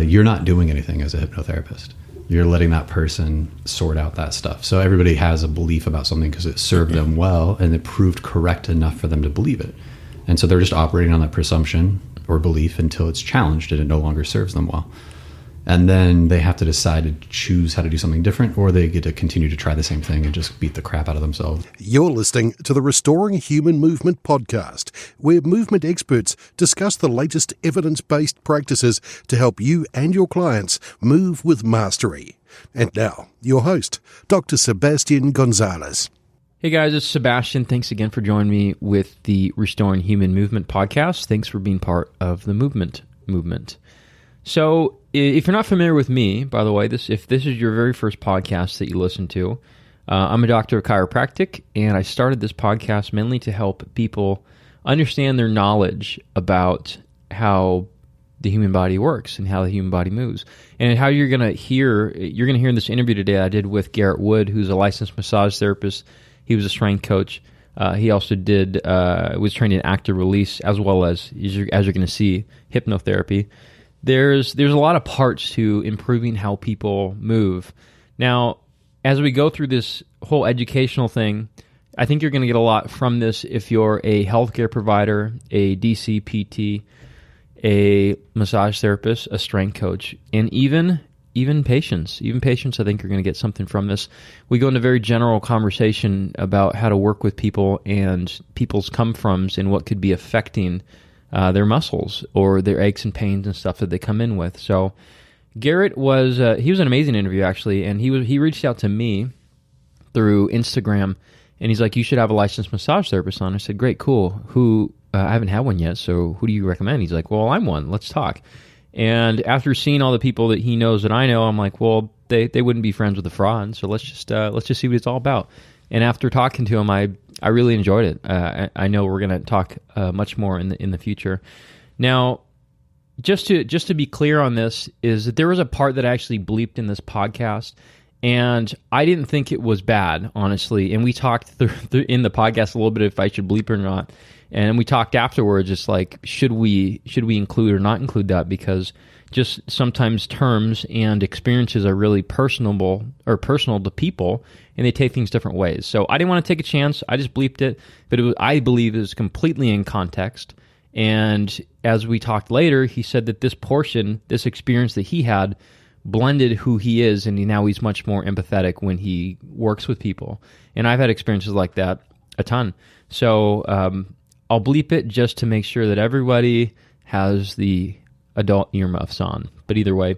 you're not doing anything as a hypnotherapist. You're letting that person sort out that stuff. So everybody has a belief about something because it served them well and it proved correct enough for them to believe it. And so they're just operating on that presumption or belief until it's challenged and it no longer serves them well. And then they have to decide to choose how to do something different, or they get to continue to try the same thing and just beat the crap out of themselves. You're listening to the Restoring Human Movement podcast, where movement experts discuss the latest evidence-based practices to help you and your clients move with mastery. And now, your host, Dr. Sebastian Gonzalez. Hey guys, it's Sebastian. Thanks again for joining me with the Restoring Human Movement podcast. Thanks for being part of the movement. So, if you're not familiar with me, by the way, if this is your very first podcast that you listen to, I'm a doctor of chiropractic, and I started this podcast mainly to help people understand their knowledge about how the human body works and how the human body moves, and how you're going to hear in this interview today I did with Garrett Wood, who's a licensed massage therapist. He was a strength coach. He also was trained in active release, as well as you're going to see, hypnotherapy. There's a lot of parts to improving how people move. Now, as we go through this whole educational thing, I think you're going to get a lot from this if you're a healthcare provider, a DCPT, a massage therapist, a strength coach, and even patients. Even patients, I think, are going to get something from this. We go into very general conversation about how to work with people and people's come-froms and what could be affecting their muscles or their aches and pains and stuff that they come in with. So Garrett was an amazing interview, actually, and he reached out to me through Instagram, and he's like, you should have a licensed massage therapist on. I said, great, cool. Who? I haven't had one yet, so who do you recommend? He's like, well, I'm one. Let's talk. And after seeing all the people that he knows that I know, I'm like, well, they wouldn't be friends with a fraud, so let's just see what it's all about. And after talking to him, I really enjoyed it. I know we're going to talk much more in the future. Now, just to be clear on this, is that there was a part that I actually bleeped in this podcast, and I didn't think it was bad, honestly. And we talked in the podcast a little bit if I should bleep or not. And we talked afterwards, just like, should we include or not include that? Because just sometimes terms and experiences are really personal to people, and they take things different ways. So I didn't want to take a chance. I just bleeped it, but I believe it was completely in context. And as we talked later, he said that this experience that he had, blended who he is, and now he's much more empathetic when he works with people. And I've had experiences like that a ton. So I'll bleep it just to make sure that everybody has the adult earmuffs on. But either way,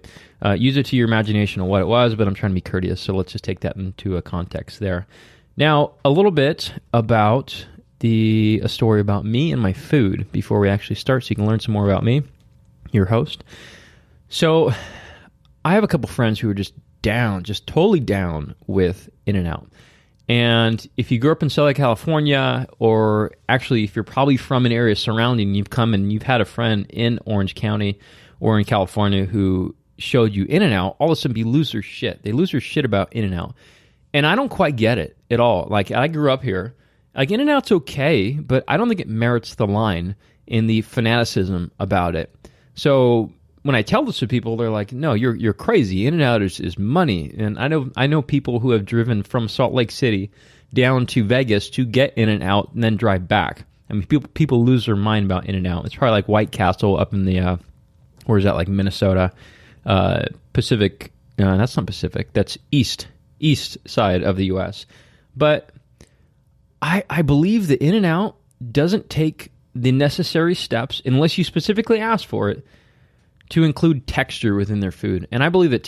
use it to your imagination of what it was, but I'm trying to be courteous, so let's just take that into a context there. Now, a little bit about a story about me and my food before we actually start, so you can learn some more about me, your host. So, I have a couple friends who are just totally down with In-N-Out. And if you grew up in Southern California, or actually if you're probably from an area surrounding, you've come and you've had a friend in Orange County or in California who showed you In-N-Out, all of a sudden you lose their shit. They lose their shit about In-N-Out. And I don't quite get it at all. Like, I grew up here. Like, In-N-Out's okay, but I don't think it merits the line in the fanaticism about it. So when I tell this to people, they're like, no, you're crazy. In-N-Out is money. And I know people who have driven from Salt Lake City down to Vegas to get In-N-Out and then drive back. I mean, people lose their mind about In-N-Out. It's probably like White Castle up in the, where is that, like Minnesota, Pacific, no, that's not Pacific, that's east side of the U.S. But I believe that In-N-Out doesn't take the necessary steps, unless you specifically ask for it, to include texture within their food. And I believe that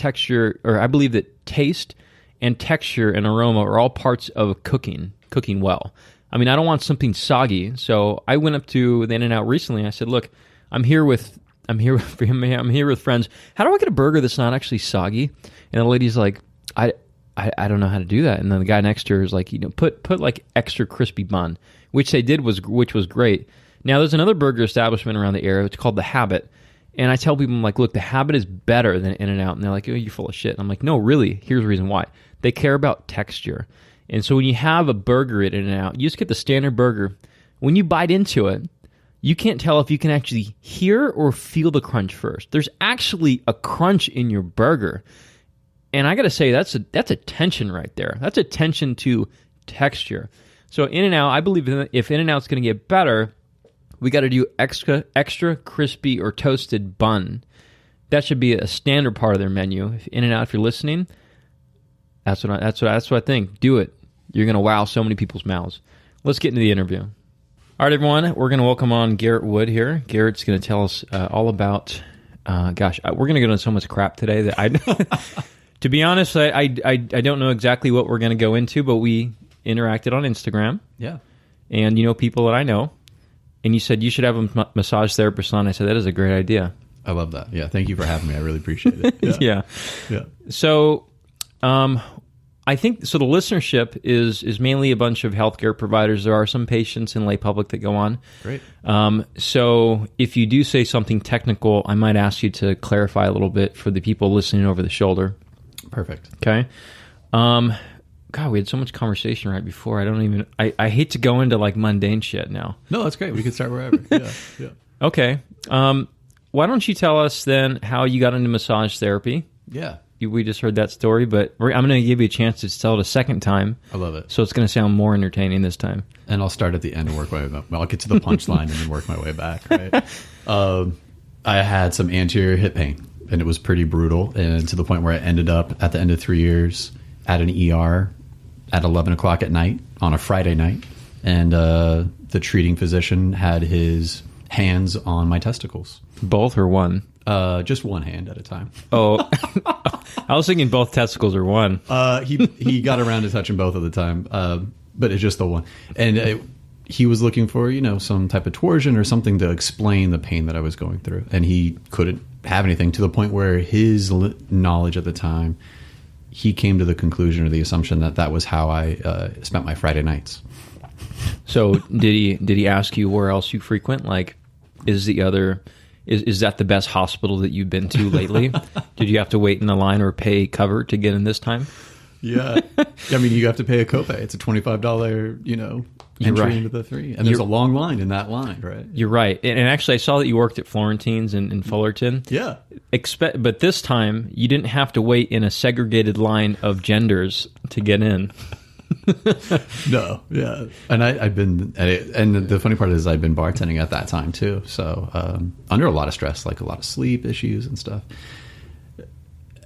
taste and texture and aroma are all parts of cooking well. I mean, I don't want something soggy. So I went up to the In-N-Out recently and I said, look, I'm here with friends. How do I get a burger that's not actually soggy? And the lady's like, I don't know how to do that. And then the guy next to her is like, put like extra crispy bun, which they did, which was great. Now there's another burger establishment around the area. It's called The Habit. And I tell people, I'm like, look, The Habit is better than In-N-Out. And they're like, oh, you're full of shit. I'm like, no, really, here's the reason why. They care about texture. And so when you have a burger at In-N-Out, you just get the standard burger. When you bite into it, you can't tell if you can actually hear or feel the crunch first. There's actually a crunch in your burger. And I got to say, that's a tension right there. That's attention to texture. So In-N-Out, I believe if In-N-Out's going to get better, we got to do extra crispy or toasted bun. That should be a standard part of their menu. In-N-Out, if you're listening, that's what I think. Do it. You're going to wow so many people's mouths. Let's get into the interview. All right, everyone. We're going to welcome on Garrett Wood here. Garrett's going to tell us all about. We're going to get into so much crap today that I. To be honest, I don't know exactly what we're going to go into, but we interacted on Instagram. Yeah. And you know people that I know. And you said you should have a massage therapist on. I said, that is a great idea. I love that. Yeah. Thank you for having me. I really appreciate it. Yeah. So, I think, so the listenership is mainly a bunch of healthcare providers. There are some patients and lay public that go on. Great. So if you do say something technical, I might ask you to clarify a little bit for the people listening over the shoulder. Perfect. Okay. God, we had so much conversation right before. I hate to go into like mundane shit now. No, that's great. We can start wherever. Yeah. Okay. Why don't you tell us then how you got into massage therapy? Yeah. We just heard that story, but I'm going to give you a chance to tell it a second time. I love it. So it's going to sound more entertaining this time. And I'll start at the end and work my way back. Well, I'll get to the punchline and then work my way back. Right. I had some anterior hip pain, and it was pretty brutal, and to the point where I ended up at the end of 3 years at an ER at 11 o'clock at night on a Friday night, and the treating physician had his hands on my testicles. Both or one? Just one hand at a time. Oh, I was thinking both testicles or one. He got around to touching both at the time, but it's just the one. And he was looking for, some type of torsion or something to explain the pain that I was going through. And he couldn't have anything, to the point where his knowledge at the time, he came to the conclusion or the assumption that was how I spent my Friday nights. So did he ask you where else you frequent? Like, is that the best hospital that you've been to lately? Did you have to wait in a line or pay cover to get in this time? Yeah. I mean, you have to pay a copay. It's a $25, entry into the free. And there's a long line in that line, right? You're right. And actually, I saw that you worked at Florentine's in Fullerton. Yeah. But this time, you didn't have to wait in a segregated line of genders to get in. No, yeah. And I've been at it, and the funny part is I've been bartending at that time too. So under a lot of stress, like a lot of sleep issues and stuff.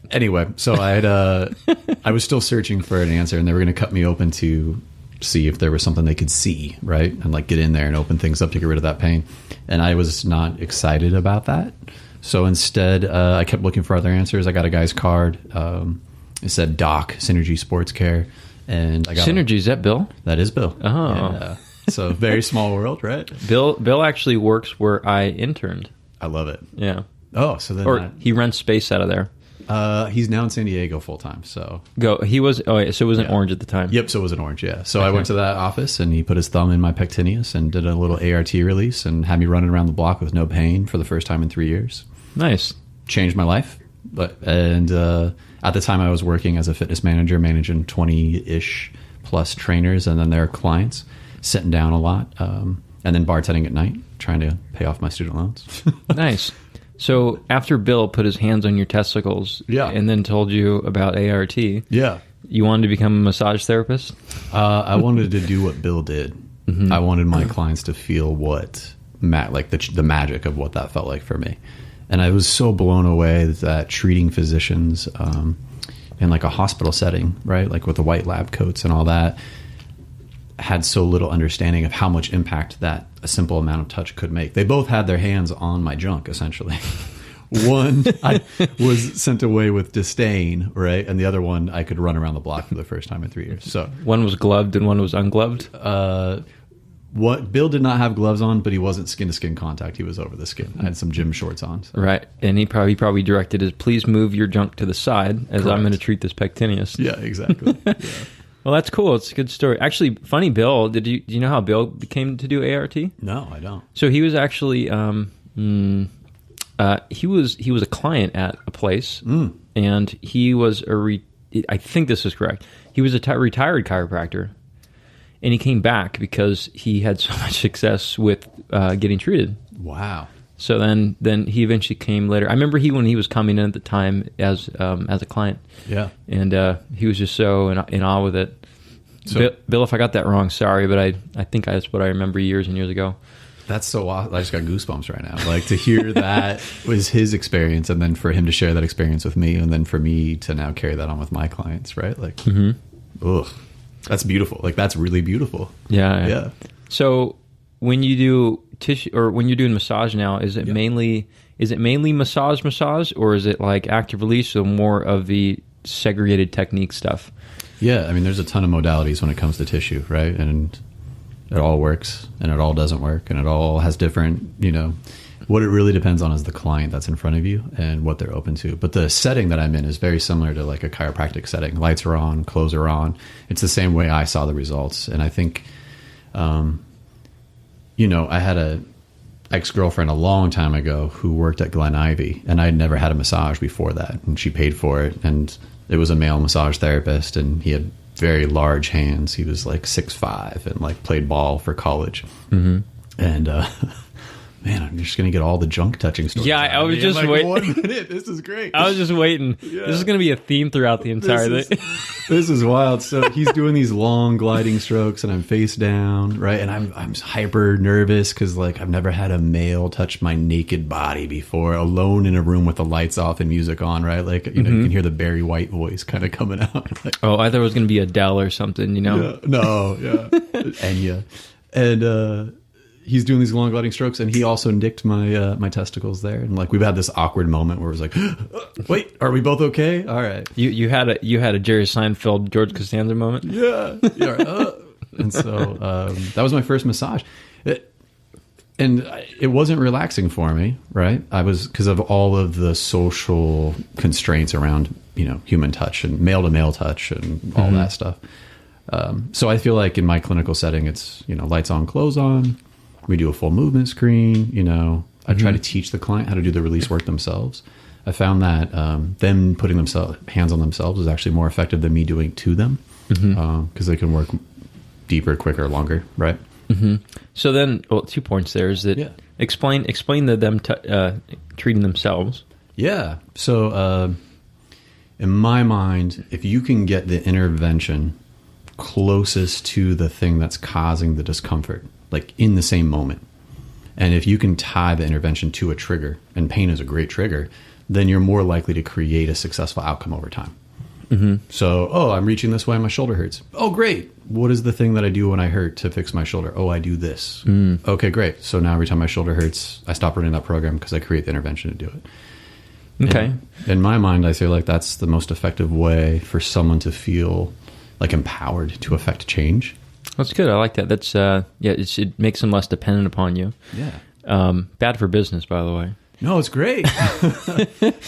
Anyway, so I was still searching for an answer, and they were going to cut me open to see if there was something they could see, right? And like get in there and open things up to get rid of that pain. And I was not excited about that. So instead, I kept looking for other answers. I got a guy's card. It said Doc, Synergy Sports Care. And I got Synergy, is that Bill? That is Bill. Oh. Yeah. So very small world, right? Bill actually works where I interned. I love it. Yeah. Oh, so then he rents space out of there. He's now in San Diego full time. So he was. Oh, yeah, so it was in Orange at the time. Yep. So it was in Orange. Yeah. So I went to that office, and he put his thumb in my pectineus and did a little ART release and had me running around the block with no pain for the first time in 3 years. Nice. Changed my life. And at the time I was working as a fitness manager, managing 20-ish plus trainers and then their clients, sitting down a lot, and then bartending at night, trying to pay off my student loans. Nice. So after Bill put his hands on your testicles and then told you about ART, you wanted to become a massage therapist? I wanted to do what Bill did. Mm-hmm. I wanted my clients to feel the magic of what that felt like for me. And I was so blown away that treating physicians in like a hospital setting, right, like with the white lab coats and all that, had so little understanding of how much impact that a simple amount of touch could make. They both had their hands on my junk, essentially. One, I was sent away with disdain, right? And the other one, I could run around the block for the first time in 3 years. So one was gloved and one was ungloved? Bill did not have gloves on, but he wasn't skin-to-skin contact. He was over the skin. I had some gym shorts on. So. Right. And he probably directed us, please move your junk to the side as Correct. I'm going to treat this pectineus. Yeah, exactly. Yeah. Well, that's cool. It's a good story. Actually, funny, Bill, do you know how Bill came to do ART? No, I don't. So he was actually, he was a client at a place, and he was I think this is correct. He was a retired chiropractor. and he came back because he had so much success with getting treated. Wow. So then he eventually came later. I remember when he was coming in at the time as a client. Yeah. And he was just so in awe with it. So, Bill, if I got that wrong, sorry, but I think that's what I remember years and years ago. That's so awesome. I just got goosebumps right now. Like, to hear that was his experience, and then for him to share that experience with me, and then for me to now carry that on with my clients, right? Like, ugh, that's beautiful. Like, that's really beautiful. Yeah. So when you do tissue, or when you're doing massage now, is it mainly massage, or is it like active release, or more of the segregated technique stuff? Yeah, I mean, there's a ton of modalities when it comes to tissue, right? And it all works, and it all doesn't work, and it all has different, what it really depends on is the client that's in front of you and what they're open to. But the setting that I'm in is very similar to like a chiropractic setting. Lights are on, clothes are on. It's the same way I saw the results. And I think, I had a ex-girlfriend a long time ago who worked at Glen Ivy, and I'd never had a massage before that, and she paid for it. And it was a male massage therapist, and he had very large hands. He was like 6'5" and like played ball for college. And man, I'm just gonna get all the junk touching stories. Yeah, I was just waiting. 1 minute, this is great. I was just waiting. Yeah. This is gonna be a theme throughout the entire thing. This is wild. So he's doing these long gliding strokes, and I'm face down, right? And I'm hyper nervous because like I've never had a male touch my naked body before, alone in a room with the lights off and music on, right? Like you can hear the Barry White voice kind of coming out. Like, oh, I thought it was gonna be Adele or something, Yeah, no, Enya, and he's doing these long gliding strokes, and he also nicked my my testicles there, and like we've had this awkward moment where it was like, wait, are we both okay? All right. You had a Jerry Seinfeld, George Costanza moment. Yeah. And so that was my first massage, and it wasn't relaxing for me, right? I was, because of all of the social constraints around human touch and male to male touch and all that stuff. So I feel like in my clinical setting, it's lights on, clothes on. We do a full movement screen, I try to teach the client how to do the release work themselves. I found that them putting hands on themselves is actually more effective than me doing to them, because they can work deeper, quicker, longer, right? So then, 2 points there is that explain them treating themselves. Yeah. So in my mind, if you can get the intervention closest to the thing that's causing the discomfort, like in the same moment, and if you can tie the intervention to a trigger, and pain is a great trigger, then you're more likely to create a successful outcome over time. So, I'm reaching this way, my shoulder hurts. Oh, great. What is the thing that I do when I hurt to fix my shoulder? Oh, I do this. Okay, great. So now every time my shoulder hurts, I stop running that program because I create the intervention to do it. Okay. And in my mind, I feel like that's the most effective way for someone to feel like empowered to affect change. That's good. I like that. That's it makes them less dependent upon you. Yeah. Bad for business, by the way. No, it's great.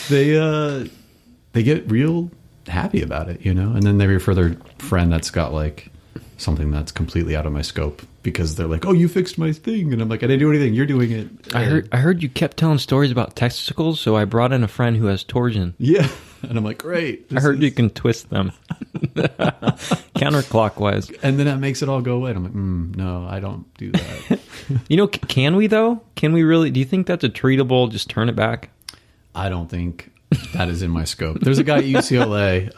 They get real happy about it, and then they refer their friend that's got like something that's completely out of my scope, because they're like, "Oh, you fixed my thing," and I'm like, "I didn't do anything. You're doing it." I heard you kept telling stories about testicles, so I brought in a friend who has torsion. Yeah, and I'm like, "Great." I heard you can twist them counterclockwise, and then that makes it all go away. And I'm like, "No, I don't do that." Can we though? Can we really? Do you think that's a treatable? Just turn it back? I don't think that is in my scope. There's a guy at UCLA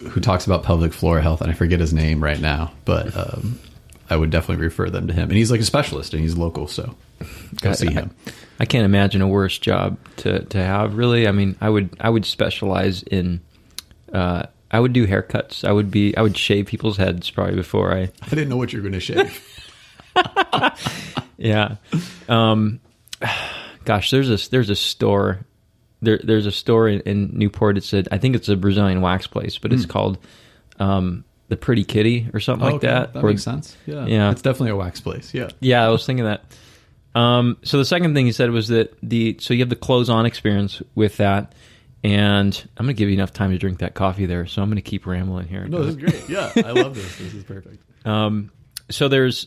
who talks about pelvic floor health, and I forget his name right now, but I would definitely refer them to him. And he's like a specialist, and he's local, so go see him. I can't imagine a worse job to have, really. I mean, I would specialize in I would do haircuts. I would shave people's heads probably before I didn't know what you were going to shave. Yeah. Gosh, there's a store. There's a store in Newport. I think it's a Brazilian wax place, but it's called the Pretty Kitty or something like that. That makes sense. Yeah. It's definitely a wax place. Yeah. Yeah, I was thinking that. So the second thing you said was that so you have the clothes on experience with that, and I'm going to give you enough time to drink that coffee there, so I'm going to keep rambling here. No, this is great. Yeah, I love this. This is perfect. So there's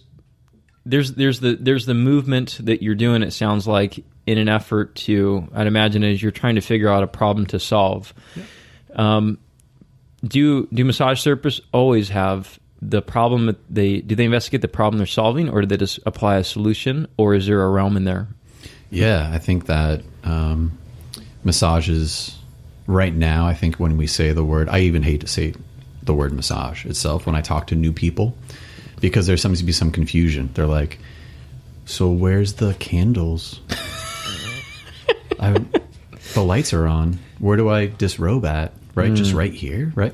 the movement that you're doing, it sounds like, in an effort to, I'd imagine, as you're trying to figure out a problem to solve. Yeah. Do massage therapists always have the problem that do they investigate the problem they're solving, or do they just apply a solution, or is there a realm in there? Yeah, I think that massages right now, I think when we say the word, I even hate to say the word massage itself when I talk to new people, because there seems to be some confusion. They're like, so where's the candles? The lights are on. Where do I disrobe at? Right? Just right here, right?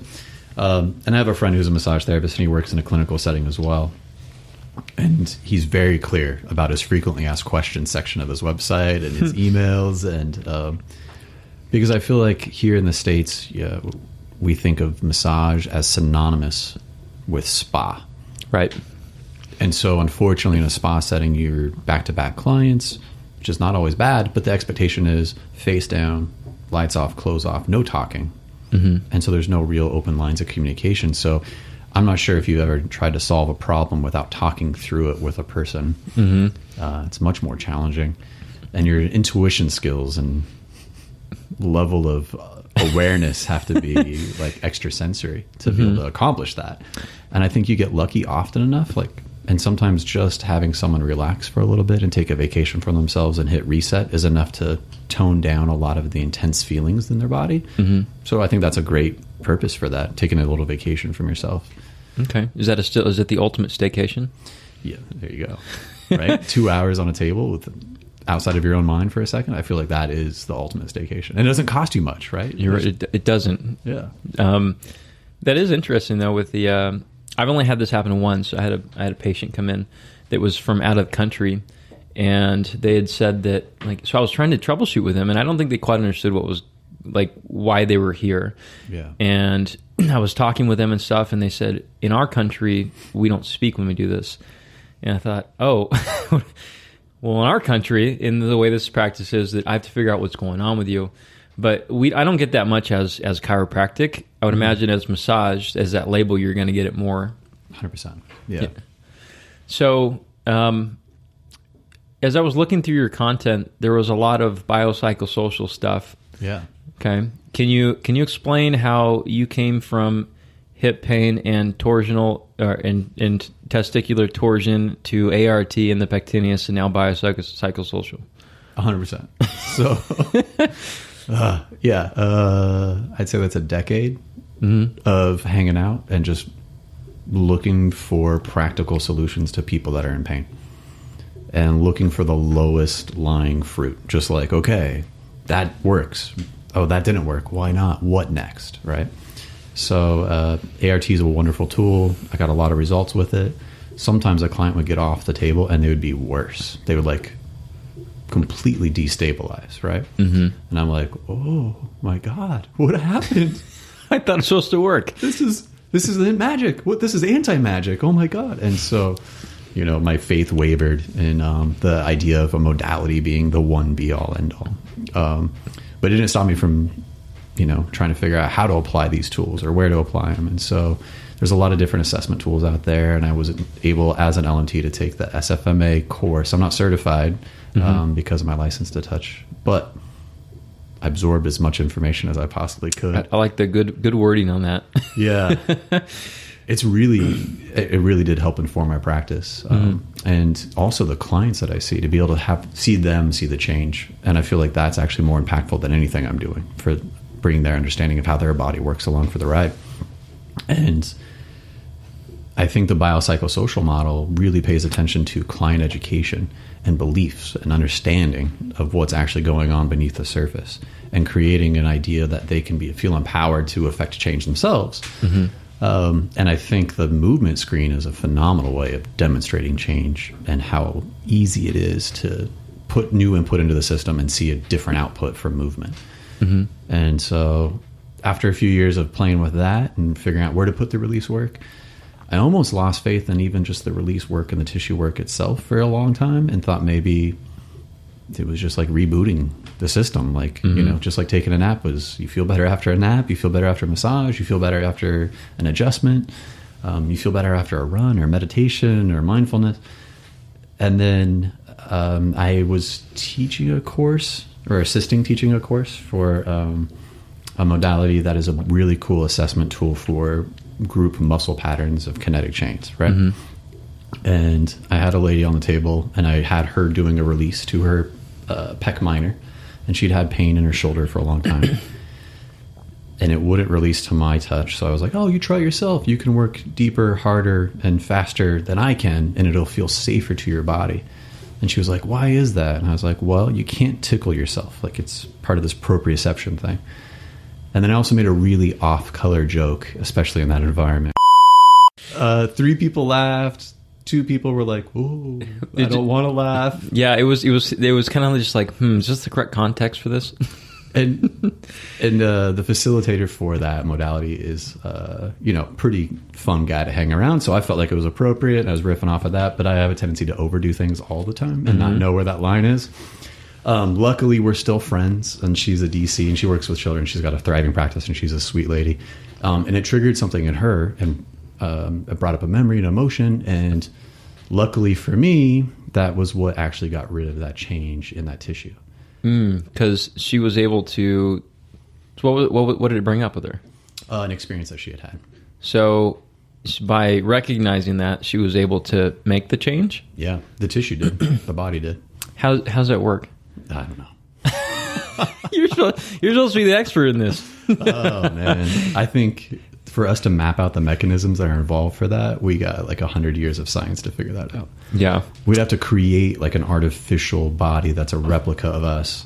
And I have a friend who's a massage therapist, and he works in a clinical setting as well. And he's very clear about his frequently asked questions section of his website and his emails. And because I feel like here in the States, we think of massage as synonymous with spa. Right. And so unfortunately in a spa setting, you're back-to-back clients, which is not always bad, but the expectation is face down, lights off, clothes off, no talking. Mm-hmm. And so there's no real open lines of communication. So I'm not sure if you've ever tried to solve a problem without talking through it with a person. Mm-hmm. It's much more challenging. And your intuition skills and level of awareness have to be like extrasensory to be able to accomplish that. And I think you get lucky often enough, and sometimes just having someone relax for a little bit and take a vacation from themselves and hit reset is enough to tone down a lot of the intense feelings in their body. Mm-hmm. So I think that's a great purpose for that, taking a little vacation from yourself. Okay. Is it the ultimate staycation? Yeah, there you go. Right? 2 hours on a table outside of your own mind for a second. I feel like that is the ultimate staycation. And it doesn't cost you much, right? You're right. It doesn't. Yeah. That is interesting though with the I've only had this happen once. I had a patient come in that was from out of the country, and they had said that, so I was trying to troubleshoot with them, and I don't think they quite understood what was, why they were here. Yeah. And I was talking with them and stuff, and they said, in our country, we don't speak when we do this. And I thought, oh, well, in our country, in the way this practice is, that I have to figure out what's going on with you. But I don't get that much as chiropractic. I would imagine as massage, as that label, you're going to get it more. 100%. Yeah. So as I was looking through your content, there was a lot of biopsychosocial stuff. Yeah. Okay. Can you explain how you came from hip pain and torsional and testicular torsion to ART and the pectineus and now biopsychosocial? 100%. So, I'd say that's a decade of hanging out and just looking for practical solutions to people that are in pain and looking for the lowest lying fruit. Just like, okay, that works. Oh, that didn't work. Why not? What next? Right? So ART is a wonderful tool. I got a lot of results with it. Sometimes a client would get off the table and they would be worse. They would completely destabilize, right? Mm-hmm. And I'm like, oh my God, what happened? I thought it was supposed to work. This is magic. This is anti-magic. Oh my God. And so, my faith wavered in the idea of a modality being the one be all end all. But it didn't stop me from, trying to figure out how to apply these tools or where to apply them. And so there's a lot of different assessment tools out there. And I was able, as an LMT, to take the SFMA course. I'm not certified because of my license to touch, but I absorbed as much information as I possibly could. I like the good wording on that. Yeah. It really did help inform my practice. And also the clients that I see, to be able to see them see the change. And I feel like that's actually more impactful than anything I'm doing for bringing their understanding of how their body works along for the ride. And I think the biopsychosocial model really pays attention to client education and beliefs and understanding of what's actually going on beneath the surface and creating an idea that they can feel empowered to affect change themselves. Mm-hmm. And I think the movement screen is a phenomenal way of demonstrating change and how easy it is to put new input into the system and see a different output from movement. Mm-hmm. And so after a few years of playing with that and figuring out where to put the release work, I almost lost faith in even just the release work and the tissue work itself for a long time and thought maybe it was just like rebooting the system. Just like taking a nap was, you feel better after a nap, you feel better after a massage, you feel better after an adjustment, you feel better after a run or meditation or mindfulness. And then I was teaching a course or assisting teaching a course for a modality that is a really cool assessment tool for group muscle patterns of kinetic chains, right? And I had a lady on the table, and I had her doing a release to her pec minor, and she'd had pain in her shoulder for a long time. And it wouldn't release to my touch. So I was like, oh, you try yourself. You can work deeper, harder, and faster than I can, and it'll feel safer to your body. And she was like, why is that? And I was like, well, you can't tickle yourself. Like, it's part of this proprioception thing. And then I also made a really off-color joke, especially in that environment. 3 people laughed. 2 people were like, "Ooh, I don't want to laugh." Yeah, it was kind of just like, is this the correct context for this? and the facilitator for that modality is, pretty fun guy to hang around. So I felt like it was appropriate. I was riffing off of that, but I have a tendency to overdo things all the time and not know where that line is. Luckily, we're still friends, and she's a DC, and she works with children. She's got a thriving practice, and she's a sweet lady. And it triggered something in her, and it brought up a memory and emotion. And luckily for me, that was what actually got rid of that change in that tissue. Because she was able to. So what did it bring up with her? An experience that she had had. So by recognizing that, she was able to make the change? Yeah, the tissue did. The body did. How's that work? I don't know. You're supposed to be the expert in this. Oh, man. I think for us to map out the mechanisms that are involved for that, we got like 100 years of science to figure that out. Yeah. We'd have to create like an artificial body that's a replica of us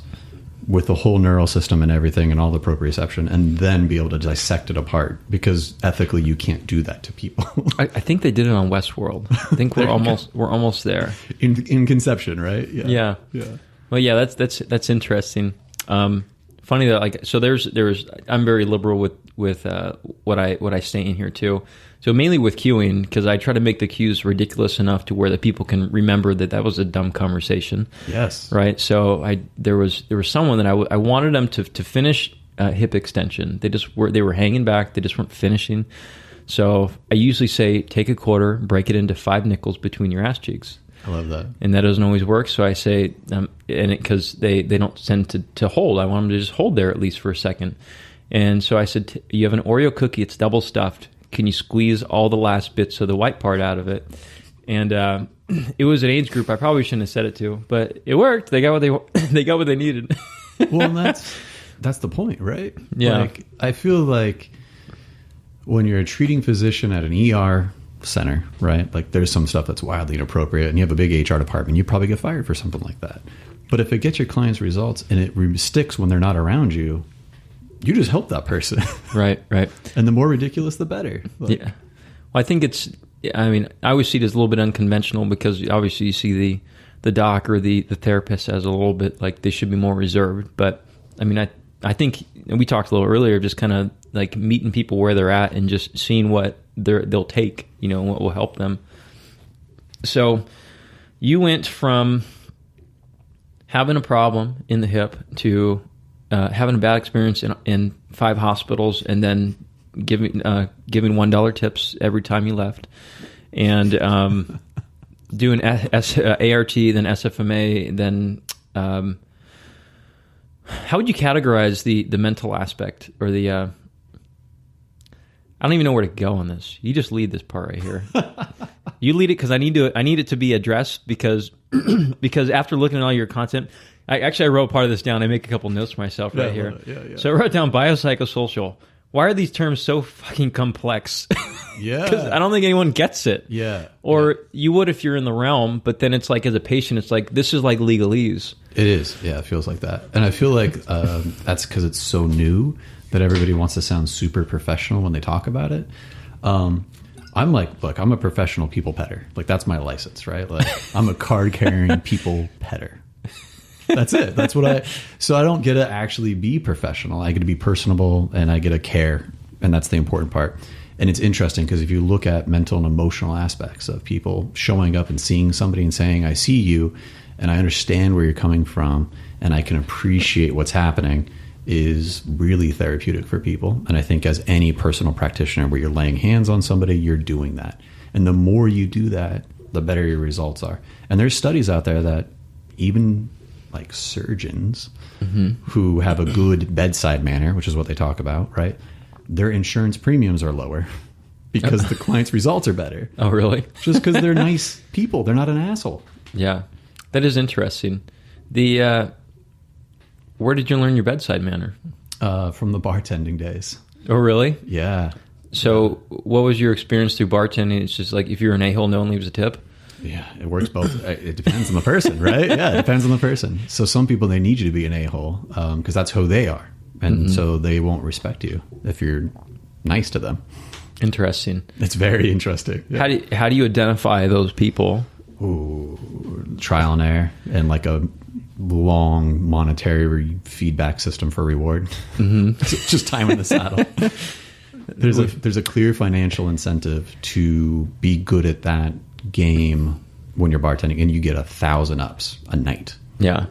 with the whole neural system and everything and all the proprioception, and then be able to dissect it apart, because ethically you can't do that to people. I think they did it on Westworld. I think we're almost there. In conception, right? Yeah. Well, yeah, that's interesting. Funny that, like, so there's I'm very liberal with what I say in here too. So mainly with cueing, because I try to make the cues ridiculous enough to where the people can remember that was a dumb conversation. Yes. Right. So there was someone that I wanted them to finish hip extension. They were hanging back. They just weren't finishing. So I usually say, take a quarter, break it into 5 nickels between your ass cheeks. I love that. And that doesn't always work. So I say, because they don't tend to hold. I want them to just hold there at least for a second. And so I said, you have an Oreo cookie. It's double stuffed. Can you squeeze all the last bits of the white part out of it? And it was an age group I probably shouldn't have said it to, but it worked. They got what they needed. Well, that's the point, right? Yeah. Like, I feel like when you're a treating physician at an ER center, right? Like, there's some stuff that's wildly inappropriate, and you have a big HR department, you probably get fired for something like that. But if it gets your clients results and it sticks when they're not around you, you just help that person. Right. And the more ridiculous, the better. Like, yeah. Well, I think I always see it as a little bit unconventional, because obviously you see the doc or the therapist as a little bit like they should be more reserved. But I mean, I think we talked a little earlier, just kind of like meeting people where they're at and just seeing what they'll take, what will help them. So you went from having a problem in the hip to having a bad experience in 5 hospitals, and then giving $1 tips every time you left, and doing ART, then SFMA, then how would you categorize the mental aspect, or the I don't even know where to go on this. You just lead this part right here. You lead it, because I need it to be addressed, because after looking at all your content, I wrote part of this down. I make a couple notes for myself right here. Yeah. So I wrote down biopsychosocial. Why are these terms so fucking complex? Yeah. Because I don't think anyone gets it. Yeah. Or you would if you're in the realm, but then it's like, as a patient, it's like, this is like legalese. It is. Yeah, it feels like that. And I feel like that's because it's so new that everybody wants to sound super professional when they talk about it. I'm like, look, I'm a professional people petter. Like, that's my license, right? Like, I'm a card-carrying people petter. That's it. That's what so I don't get to actually be professional. I get to be personable, and I get to care. And that's the important part. And it's interesting, because if you look at mental and emotional aspects of people showing up and seeing somebody and saying, I see you and I understand where you're coming from and I can appreciate what's happening, is really therapeutic for people. And I think as any personal practitioner where you're laying hands on somebody, you're doing that. And the more you do that, the better your results are. And there's studies out there that even like surgeons who have a good bedside manner, which is what they talk about, right? Their insurance premiums are lower because the client's results are better. Oh, really? Just because they're nice people. They're not an asshole. Yeah. That is interesting. Where did you learn your bedside manner? From the bartending days. Oh, really? Yeah. So what was your experience through bartending? It's just like if you're an a-hole, no one leaves a tip? Yeah, it works both. It depends on the person, right? Yeah, it depends on the person. So some people, they need you to be an a-hole because that's who they are. And so they won't respect you if you're nice to them. Interesting. It's very interesting. Yeah. How do you identify those people? Ooh, trial and error and like a long monetary feedback system for reward. Just time in the saddle. There's a clear financial incentive to be good at that game when you're bartending, and you get 1,000 ups a night. Yeah.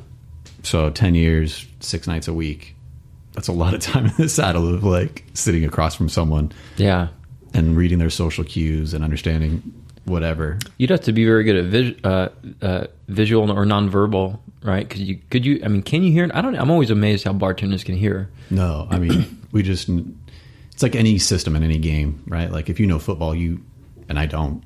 So 10 years, 6 nights a week. That's a lot of time in the saddle of like sitting across from someone. Yeah. And reading their social cues and understanding whatever. You'd have to be very good at visual or nonverbal, right? Because can you hear? I don't know. I'm always amazed how bartenders can hear. No, I mean, it's like any system in any game, right? Like if you know football, and I don't,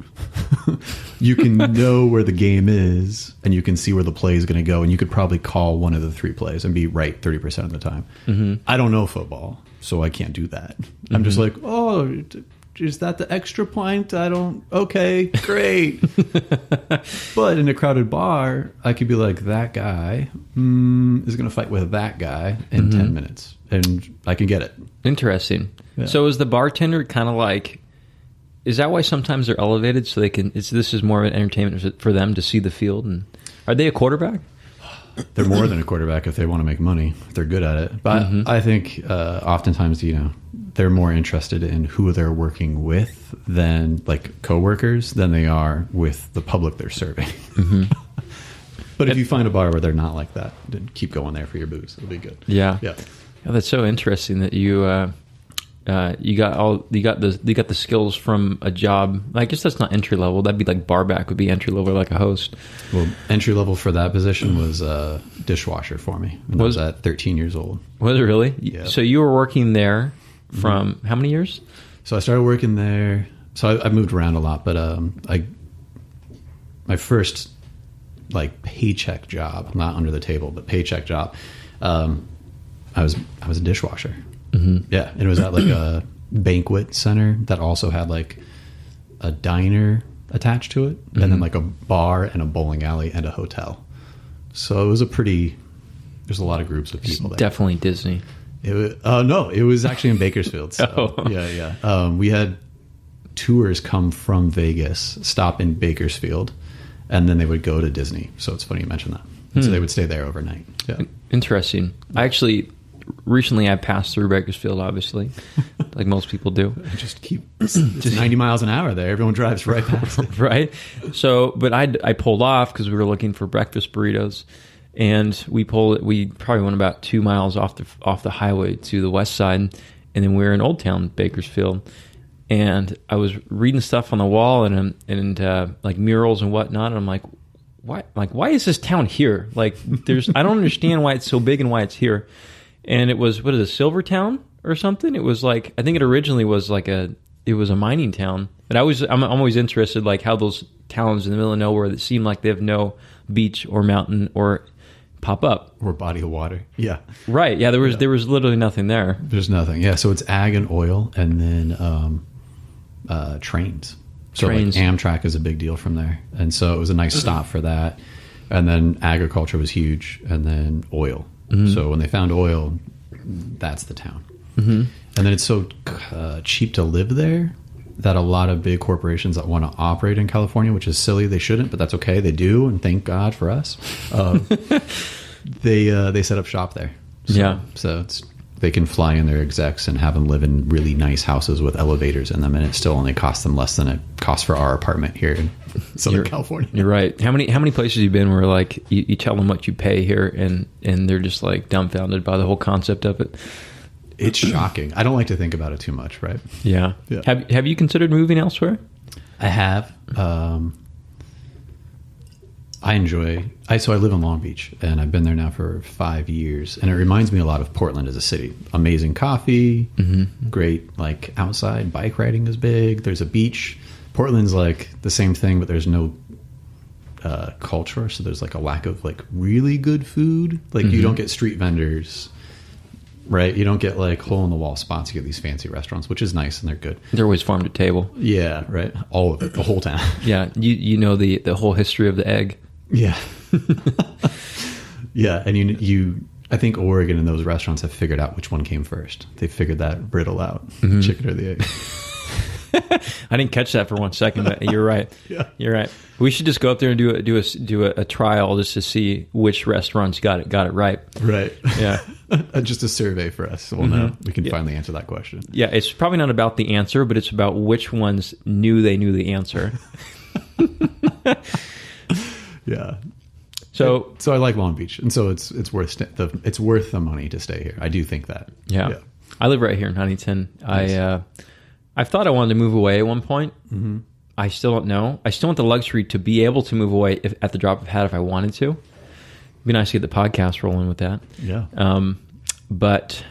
you can know where the game is and you can see where the play is going to go. And you could probably call one of the 3 plays and be right 30% of the time. I don't know football, so I can't do that. I'm just like, oh, is that the extra point? Okay, great. But in a crowded bar, I could be like, that guy is going to fight with that guy in 10 minutes. And I can get it. Interesting. Yeah. So is the bartender kind of like, is that why sometimes they're elevated so they can, this is more of an entertainment for them to see the field? And are they a quarterback? They're more than a quarterback if they want to make money, if they're good at it. But I think oftentimes, they're more interested in who they're working with than like coworkers than they are with the public they're serving. But if you find a bar where they're not like that, then keep going there for your booze. It'll be good. Yeah. That's so interesting that you got the skills from a job. I guess that's not entry level. That'd be like barback would be entry level, like a host. Well, entry level for that position was a dishwasher for me when I was at 13 years old. Was it really? Yeah. So you were working there from how many years? So I started working there. So I moved around a lot, but my first like paycheck job, not under the table, but paycheck job. I was a dishwasher. Yeah, and it was at like a banquet center that also had like a diner attached to it, and then like a bar and a bowling alley and a hotel. So it was there's a lot of groups of people there. Definitely Disney. No, it was actually in Bakersfield. So, yeah. We had tours come from Vegas, stop in Bakersfield, and then they would go to Disney. So it's funny you mentioned that. And so they would stay there overnight. Yeah. Interesting. Recently I passed through Bakersfield, obviously, like most people do. It's 90 miles an hour there. Everyone drives right past it. Right. So, but I pulled off because we were looking for breakfast burritos, and we probably went about 2 miles off the highway to the west side, and then we were in Old Town Bakersfield, and I was reading stuff on the wall and like murals and whatnot, and I'm like, why is this town here? Like, I don't understand why it's so big and why it's here. And it was, what is it, Silvertown or something? It was like, I think it originally was like it was a mining town. But I'm always interested, like how those towns in the middle of nowhere that seem like they have no beach or mountain or pop up. Or body of water. Yeah. Right. Yeah. There was literally nothing there. There's nothing. Yeah. So it's ag and oil and then trains. So like Amtrak is a big deal from there. And so it was a nice stop for that. And then agriculture was huge, and then oil. So when they found oil, that's the town. And then it's so cheap to live there that a lot of big corporations that want to operate in California, which is silly, they shouldn't, but that's okay, they do, and thank God for us. They set up shop there. So they can fly in their execs and have them live in really nice houses with elevators in them, and it still only costs them less than it costs for our apartment here in Southern California. You're right. How many places you been where like you tell them what you pay here and they're just like dumbfounded by the whole concept of it? It's shocking. I don't like to think about it too much, right? Yeah. Have you considered moving elsewhere? I have. I live in Long Beach, and I've been there now for 5 years, and it reminds me a lot of Portland as a city. Amazing coffee, great like outside bike riding is big. There's a beach. Portland's like the same thing, but there's no culture, so there's like a lack of like really good food. Like you don't get street vendors, right? You don't get like hole in the wall spots. You get these fancy restaurants, which is nice and they're good. They're always farm to table. Yeah, right. All of it, the whole town. Yeah, you know the whole history of the egg. Yeah. Yeah, and you I think Oregon and those restaurants have figured out which one came first. They figured that riddle out, the chicken or the egg. I didn't catch that for 1 second, but you're right. Yeah. You're right. We should just go up there and do a trial just to see which restaurants got it right. Right. Yeah. Just a survey for us. We'll know. We can finally answer that question. Yeah, it's probably not about the answer, but it's about which ones knew the answer. Yeah. So I like Long Beach, and so it's worth the money to stay here. I do think that. Yeah. I live right here in Huntington. Nice. I thought I wanted to move away at one point. Mm-hmm. I still don't know. I still want the luxury to be able to move away at the drop of a hat if I wanted to. It'd be nice to get the podcast rolling with that. Yeah. But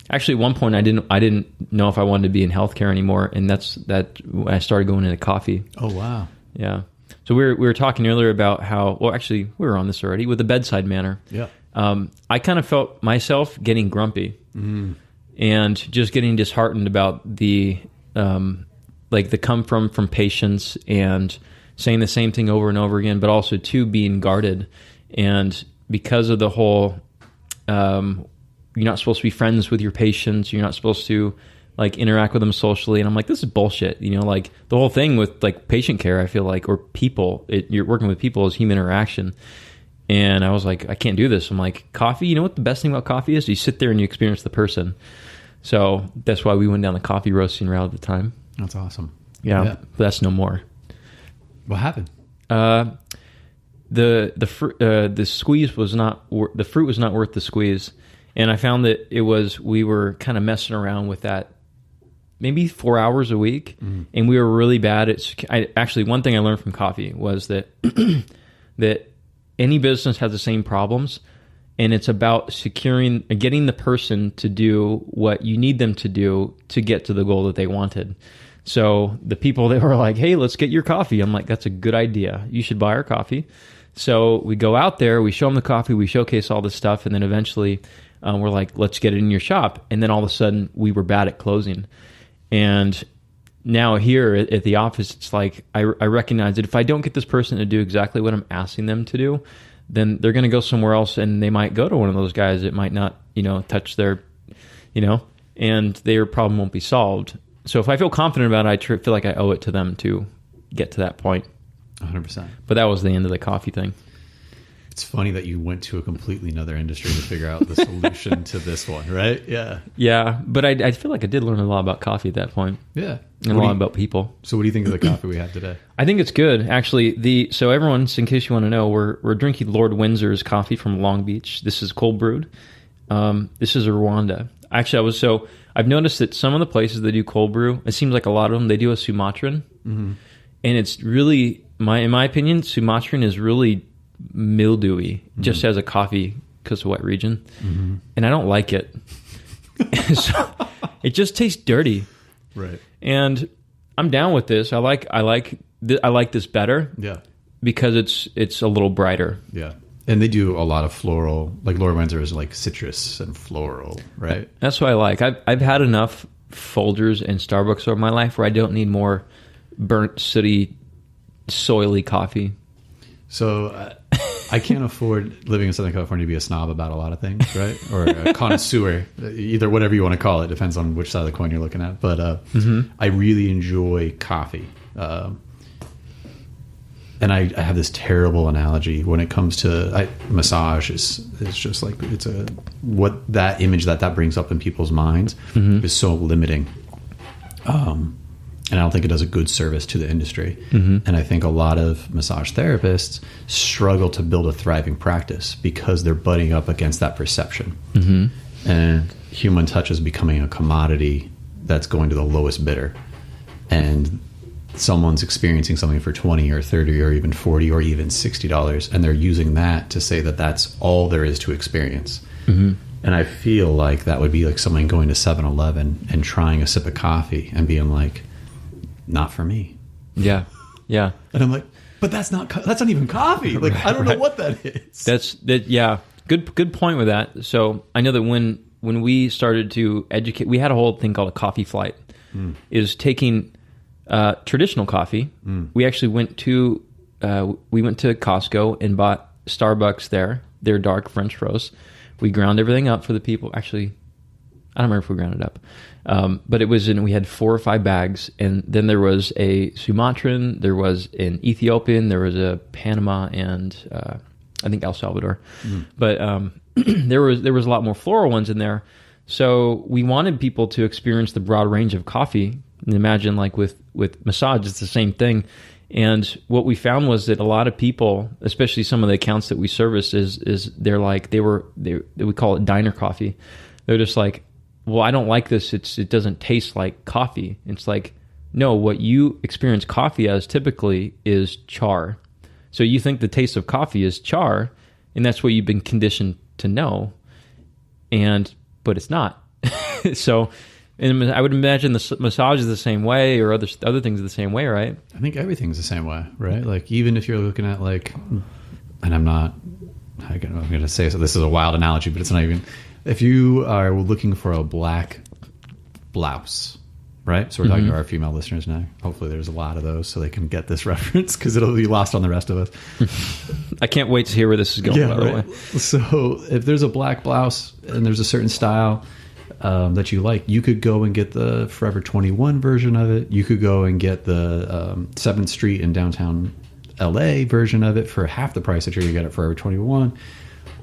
actually, at one point, I didn't know if I wanted to be in healthcare anymore, and that's when I started going into coffee. Oh wow. Yeah. So we were talking earlier about how, well, actually, we were on this already with the bedside manner. Yeah. I kind of felt myself getting grumpy and just getting disheartened about the come from patients and saying the same thing over and over again, but also too being guarded. And because of the whole, you're not supposed to be friends with your patients, you're not supposed to like interact with them socially. And I'm like, this is bullshit. You know, like the whole thing with like patient care, I feel like, or people, you're working with people is human interaction. And I was like, I can't do this. I'm like, coffee, you know what the best thing about coffee is? You sit there and you experience the person. So that's why we went down the coffee roasting route at the time. That's awesome. Yeah. But that's no more. What happened? The squeeze was not, the fruit was not worth the squeeze. And I found that we were kind of messing around with that maybe 4 hours a week. And we were really bad at, actually one thing I learned from coffee was that, that any business has the same problems, and it's about getting the person to do what you need them to do to get to the goal that they wanted. So the people that were like, hey, let's get your coffee. I'm like, that's a good idea. You should buy our coffee. So we go out there, we show them the coffee, we showcase all this stuff, and then eventually we're like, let's get it in your shop. And then all of a sudden we were bad at closing. And now here at the office, it's like I recognize that if I don't get this person to do exactly what I'm asking them to do, then they're going to go somewhere else, and they might go to one of those guys that might not, touch their, and their problem won't be solved. So if I feel confident about it, I feel like I owe it to them to get to that point. 100%. But that was the end of the coffee thing. It's funny that you went to a completely another industry to figure out the solution to this one, right? Yeah. Yeah, but I feel like I did learn a lot about coffee at that point. Yeah. And a lot about people. So what do you think of the coffee we had today? I think it's good, actually. So everyone, in case you want to know, we're drinking Lord Windsor's coffee from Long Beach. This is cold brewed. This is a Rwanda. Actually, I've noticed that some of the places that do cold brew, it seems like a lot of them, they do a Sumatran. Mm-hmm. And it's really, in my opinion, Sumatran is really mildewy, just as a coffee because of wet region. Mm-hmm. And I don't like it. So it just tastes dirty. Right. And I'm down with this. I like this better. Yeah. Because it's a little brighter. Yeah. And they do a lot of floral, like Lord Windsor is like citrus and floral, right? That's what I like. I've had enough Folgers and Starbucks over my life where I don't need more burnt, sooty, soily coffee. So I can't afford living in Southern California to be a snob about a lot of things, right? Or a connoisseur, either whatever you want to call it, depends on which side of the coin you're looking at. But I really enjoy coffee. And I have this terrible analogy when it comes to massage is just like what that image that brings up in people's minds is so limiting. And I don't think it does a good service to the industry. Mm-hmm. And I think a lot of massage therapists struggle to build a thriving practice because they're butting up against that perception. Mm-hmm. And human touch is becoming a commodity that's going to the lowest bidder. And someone's experiencing something for $20 or $30 or even $40 or even $60, and they're using that to say that that's all there is to experience. Mm-hmm. And I feel like that would be like someone going to 7-Eleven and trying a sip of coffee and being like, not for me. Yeah. Yeah. And I'm like, but that's not even coffee. Like, I don't know what that is. Yeah. Good point with that. So I know that when we started to educate, we had a whole thing called a coffee flight, is taking traditional coffee. We actually went to Costco and bought Starbucks their dark French roast. We ground everything up for the people. Actually, I don't remember if we ground it up, but it was we had 4 or 5 bags, and then there was a Sumatran, there was an Ethiopian, there was a Panama, and I think El Salvador. But there was a lot more floral ones in there. So we wanted people to experience the broad range of coffee. And imagine like with massage, it's the same thing. And what we found was that a lot of people, especially some of the accounts that we service, is they're like we call it diner coffee. They're just like, well, I don't like this. It doesn't taste like coffee. It's like, no, what you experience coffee as typically is char. So you think the taste of coffee is char, and that's what you've been conditioned to know, but it's not. So, and I would imagine the massage is the same way, or other things are the same way, right? I think everything's the same way, right? Like, even if you're looking at like, and I'm going to say, so this is a wild analogy, but it's not even, if you are looking for a black blouse, right? So we're talking to our female listeners now. Hopefully there's a lot of those so they can get this reference, because it'll be lost on the rest of us. I can't wait to hear where this is going, by the way. So if there's a black blouse and there's a certain style that you like, you could go and get the Forever 21 version of it. You could go and get the 7th Street in downtown LA version of it for half the price that you're going to get at Forever 21.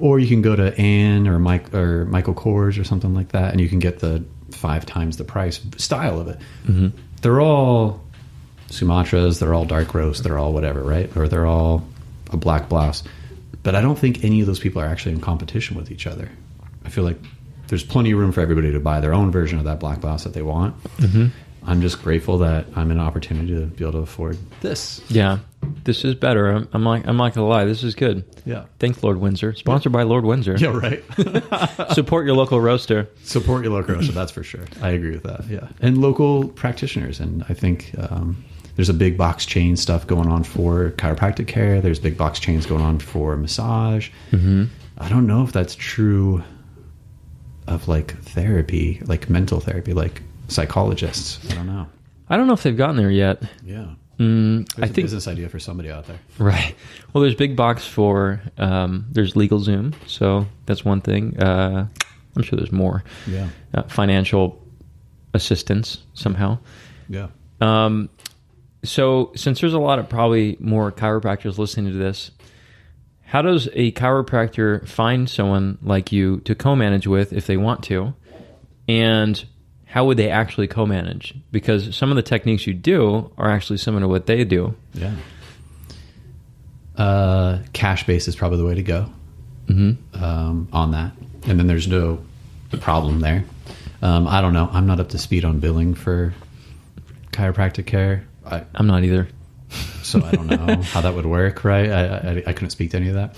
Or you can go to Ann or Michael Kors or something like that, and you can get the 5 times the price style of it. Mm-hmm. They're all Sumatras, they're all dark roast, they're all whatever, right? Or they're all a black blouse. But I don't think any of those people are actually in competition with each other. I feel like there's plenty of room for everybody to buy their own version of that black blouse that they want. Mm-hmm. I'm just grateful that I'm in an opportunity to be able to afford this. Yeah, this is better. I'm not gonna lie, this is good. Yeah. Thanks, Lord Windsor. Sponsored by Lord Windsor. Yeah, right. Support your local roaster. Support your local roaster, that's for sure. I agree with that, yeah. And local practitioners. And I think there's a big box chain stuff going on for chiropractic care. There's big box chains going on for massage. Mm-hmm. I don't know if that's true of like therapy, like mental therapy, like psychologists. I don't know. I don't know if they've gotten there yet. Yeah. I think think business idea for somebody out there. Right. Well, there's big box for there's LegalZoom, so that's one thing. I'm sure there's more. Yeah. Financial assistance somehow. Yeah. So since there's a lot of probably more chiropractors listening to this, how does a chiropractor find someone like you to co-manage with if they want to? And how would they actually co-manage? Because some of the techniques you do are actually similar to what they do. Yeah. Cash-based is probably the way to go on that. And then there's no problem there. I don't know. I'm not up to speed on billing for chiropractic care. I'm not either. So I don't know how that would work, right? I couldn't speak to any of that.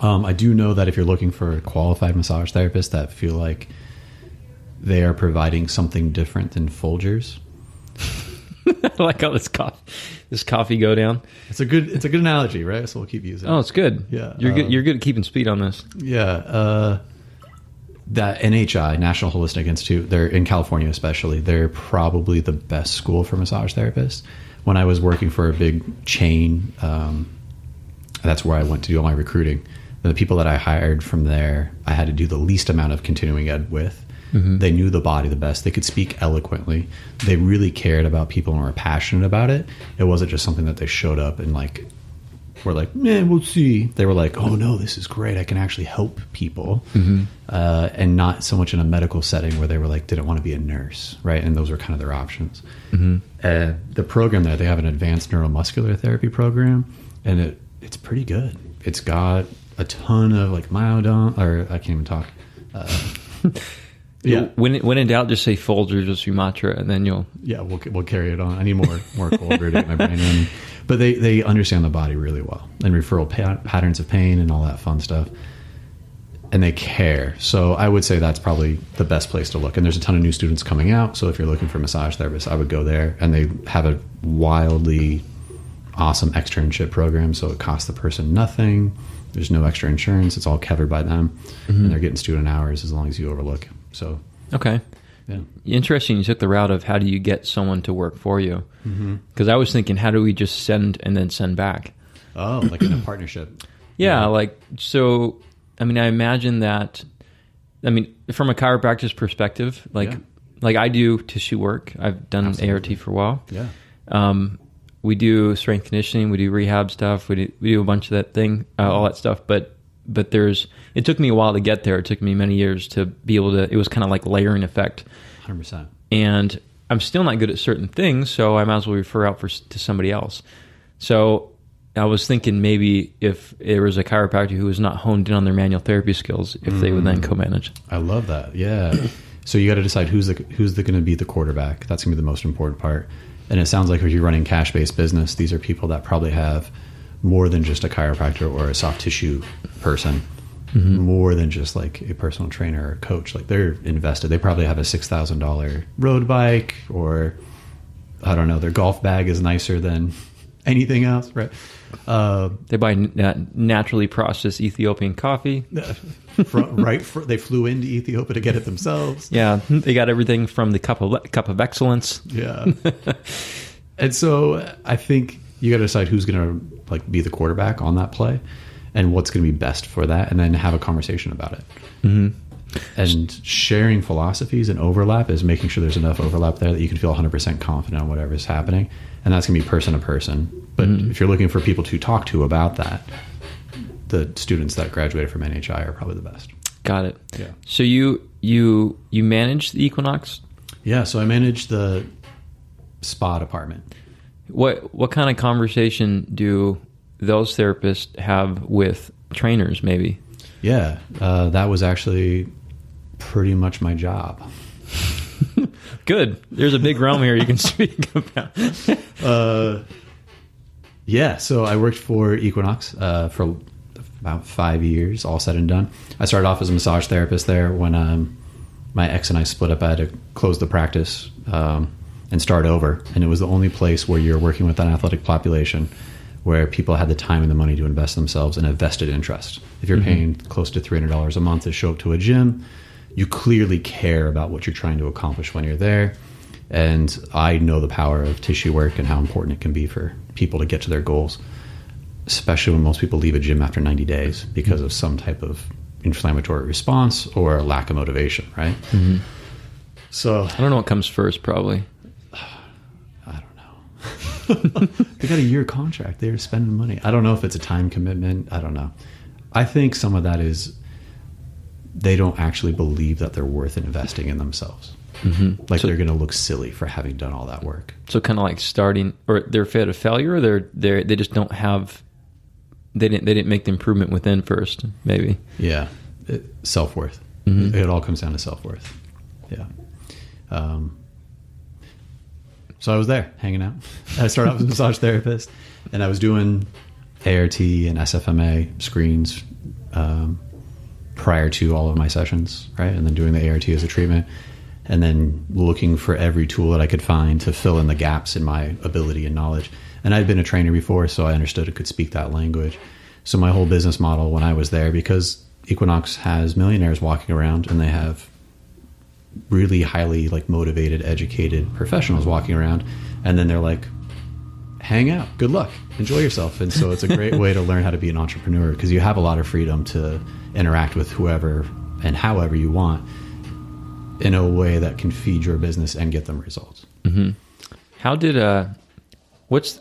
I do know that if you're looking for a qualified massage therapist that feel like they are providing something different than Folgers. I like how this coffee go down. It's a good analogy, right? So we'll keep using it. Oh, it's good. Yeah. You're good at keeping speed on this. Yeah. That NHI, National Holistic Institute, they're in California especially, they're probably the best school for massage therapists. When I was working for a big chain, that's where I went to do all my recruiting. The people that I hired from there, I had to do the least amount of continuing ed with. Mm-hmm. They knew the body the best. They could speak eloquently. They really cared about people and were passionate about it. It wasn't just something that they showed up and like, were like, man, we'll see. They were like, oh no, this is great. I can actually help people. Mm-hmm. And not so much in a medical setting where they were like, didn't want to be a nurse, right? And those were kind of their options. Mm-hmm. The program there, they have an advanced neuromuscular therapy program, and it's pretty good. It's got a ton of like myodon, or I can't even talk. Yeah. When in doubt, just say Folgers or Sumatra, and then you'll... Yeah, we'll carry it on. I need more cold brew to get my brain in. But they understand the body really well, and referral patterns of pain and all that fun stuff. And they care. So I would say that's probably the best place to look. And there's a ton of new students coming out. So if you're looking for massage therapists, I would go there. And they have a wildly awesome externship program. So it costs the person nothing. There's no extra insurance. It's all covered by them. And they're getting student hours as long as you overlook. So, okay. Yeah. Interesting. You took the route of how do you get someone to work for you? Because I was thinking, how do we just send and then send back? Oh, like in a partnership. Yeah, like, so, I mean, I imagine that, I mean, from a chiropractor's perspective, like I do tissue work. I've done ART for a while. Yeah. We do strength conditioning, we do rehab stuff, we do a bunch of that thing, all that stuff. But it took me a while to get there. It took me many years to be able to, it was kind of like layering effect. 100%. And I'm still not good at certain things, so I might as well refer out to somebody else. So I was thinking maybe if there was a chiropractor who was not honed in on their manual therapy skills, if they would then co-manage. I love that. Yeah. So you got to decide who's going to be the quarterback. That's going to be the most important part. And it sounds like if you're running cash-based business, these are people that probably have more than just a chiropractor or a soft tissue person, more than just like a personal trainer or a coach. Like they're invested. They probably have a $6,000 road bike, or I don't know, their golf bag is nicer than anything else, right? They buy naturally processed Ethiopian coffee. They flew into Ethiopia to get it themselves. Yeah, they got everything from the cup of excellence. Yeah. And so I think you got to decide who's going to like be the quarterback on that play and what's going to be best for that, and then have a conversation about it. And sharing philosophies and overlap is making sure there's enough overlap there that you can feel 100% confident on whatever is happening. And that's going to be person to person. But if you're looking for people to talk to about that, the students that graduated from NHI are probably the best. Got it. Yeah. So you manage the Equinox? Yeah. So I manage the spa department. What kind of conversation do those therapists have with trainers, maybe? Yeah. That was actually pretty much my job. Good. There's a big realm here you can speak about. Yeah. So I worked for Equinox for about 5 years, all said and done. I started off as a massage therapist there. When my ex and I split up, I had to close the practice and start over. And it was the only place where you're working with an athletic population where people had the time and the money to invest themselves in a vested interest. If you're paying close to $300 a month to show up to a gym, you clearly care about what you're trying to accomplish when you're there. And I know the power of tissue work and how important it can be for people to get to their goals, especially when most people leave a gym after 90 days because of some type of inflammatory response or a lack of motivation, right? So I don't know what comes first, probably. I don't know. They got a year contract. They're spending money. I don't know if it's a time commitment. I don't know. I think some of that is they don't actually believe that they're worth investing in themselves. Like they're going to look silly for having done all that work. So kind of like starting, or they're afraid of failure, or they just don't have, they didn't make the improvement within first, maybe. Yeah, self-worth. It all comes down to self-worth. Yeah. So I was there hanging out. I started off as a massage therapist, and I was doing ART and SFMA screens prior to all of my sessions, right? And then doing the ART as a treatment, and then looking for every tool that I could find to fill in the gaps in my ability and knowledge. And I'd been a trainer before, so I understood I could speak that language. So my whole business model when I was there, because Equinox has millionaires walking around and they have really highly like motivated, educated professionals walking around, and then they're like, hang out, good luck, enjoy yourself. And so it's a great way to learn how to be an entrepreneur, because you have a lot of freedom to interact with whoever and however you want in a way that can feed your business and get them results. How did what's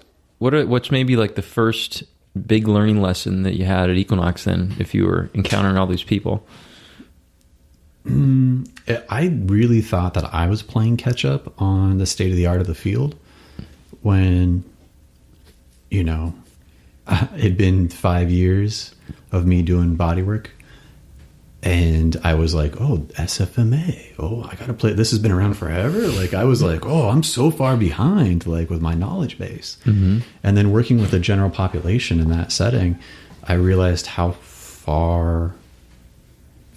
maybe like the first big learning lesson that you had at Equinox then, if you were encountering all these people? I really thought that I was playing catch up on the state of the art of the field when, you know, it'd been 5 years of me doing body work. And I was like, oh, SFMA. Oh, I got to play. This has been around forever. Like, I was like, oh, I'm so far behind, like, with my knowledge base. And then working with the general population in that setting, I realized how far,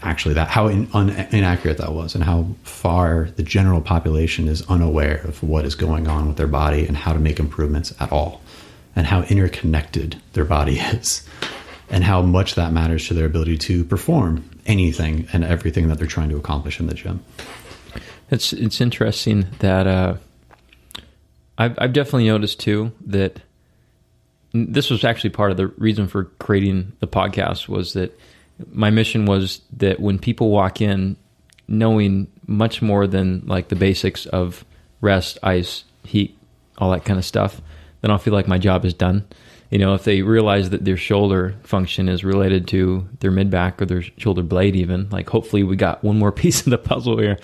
actually, how inaccurate that was, and how far the general population is unaware of what is going on with their body and how to make improvements at all, and how interconnected their body is, and how much that matters to their ability to perform anything and everything that they're trying to accomplish in the gym. It's interesting that I've definitely noticed too that this was actually part of the reason for creating the podcast, was that my mission was that when people walk in knowing much more than like the basics of rest, ice, heat, all that kind of stuff, then I'll feel like my job is done. You know, if they realize that their shoulder function is related to their mid-back or their shoulder blade even, like hopefully we got one more piece of the puzzle here.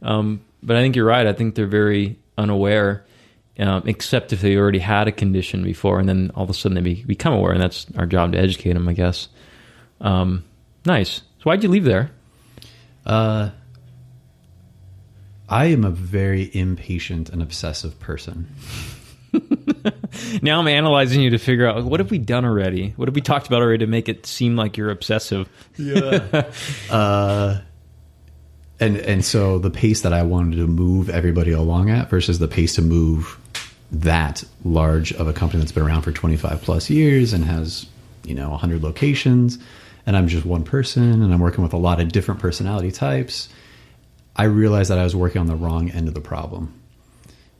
But I think you're right. I think they're very unaware, except if they already had a condition before, and then all of a sudden they become aware, and that's our job to educate them, I guess. Nice. So why'd you leave there? I am a very impatient and obsessive person. Now I'm analyzing you to figure out, what have we done already? What have we talked about already to make it seem like you're obsessive? Yeah. And so the pace that I wanted to move everybody along at versus the pace to move that large of a company that's been around for 25 plus years and has, 100 locations, and I'm just one person and I'm working with a lot of different personality types, I realized that I was working on the wrong end of the problem.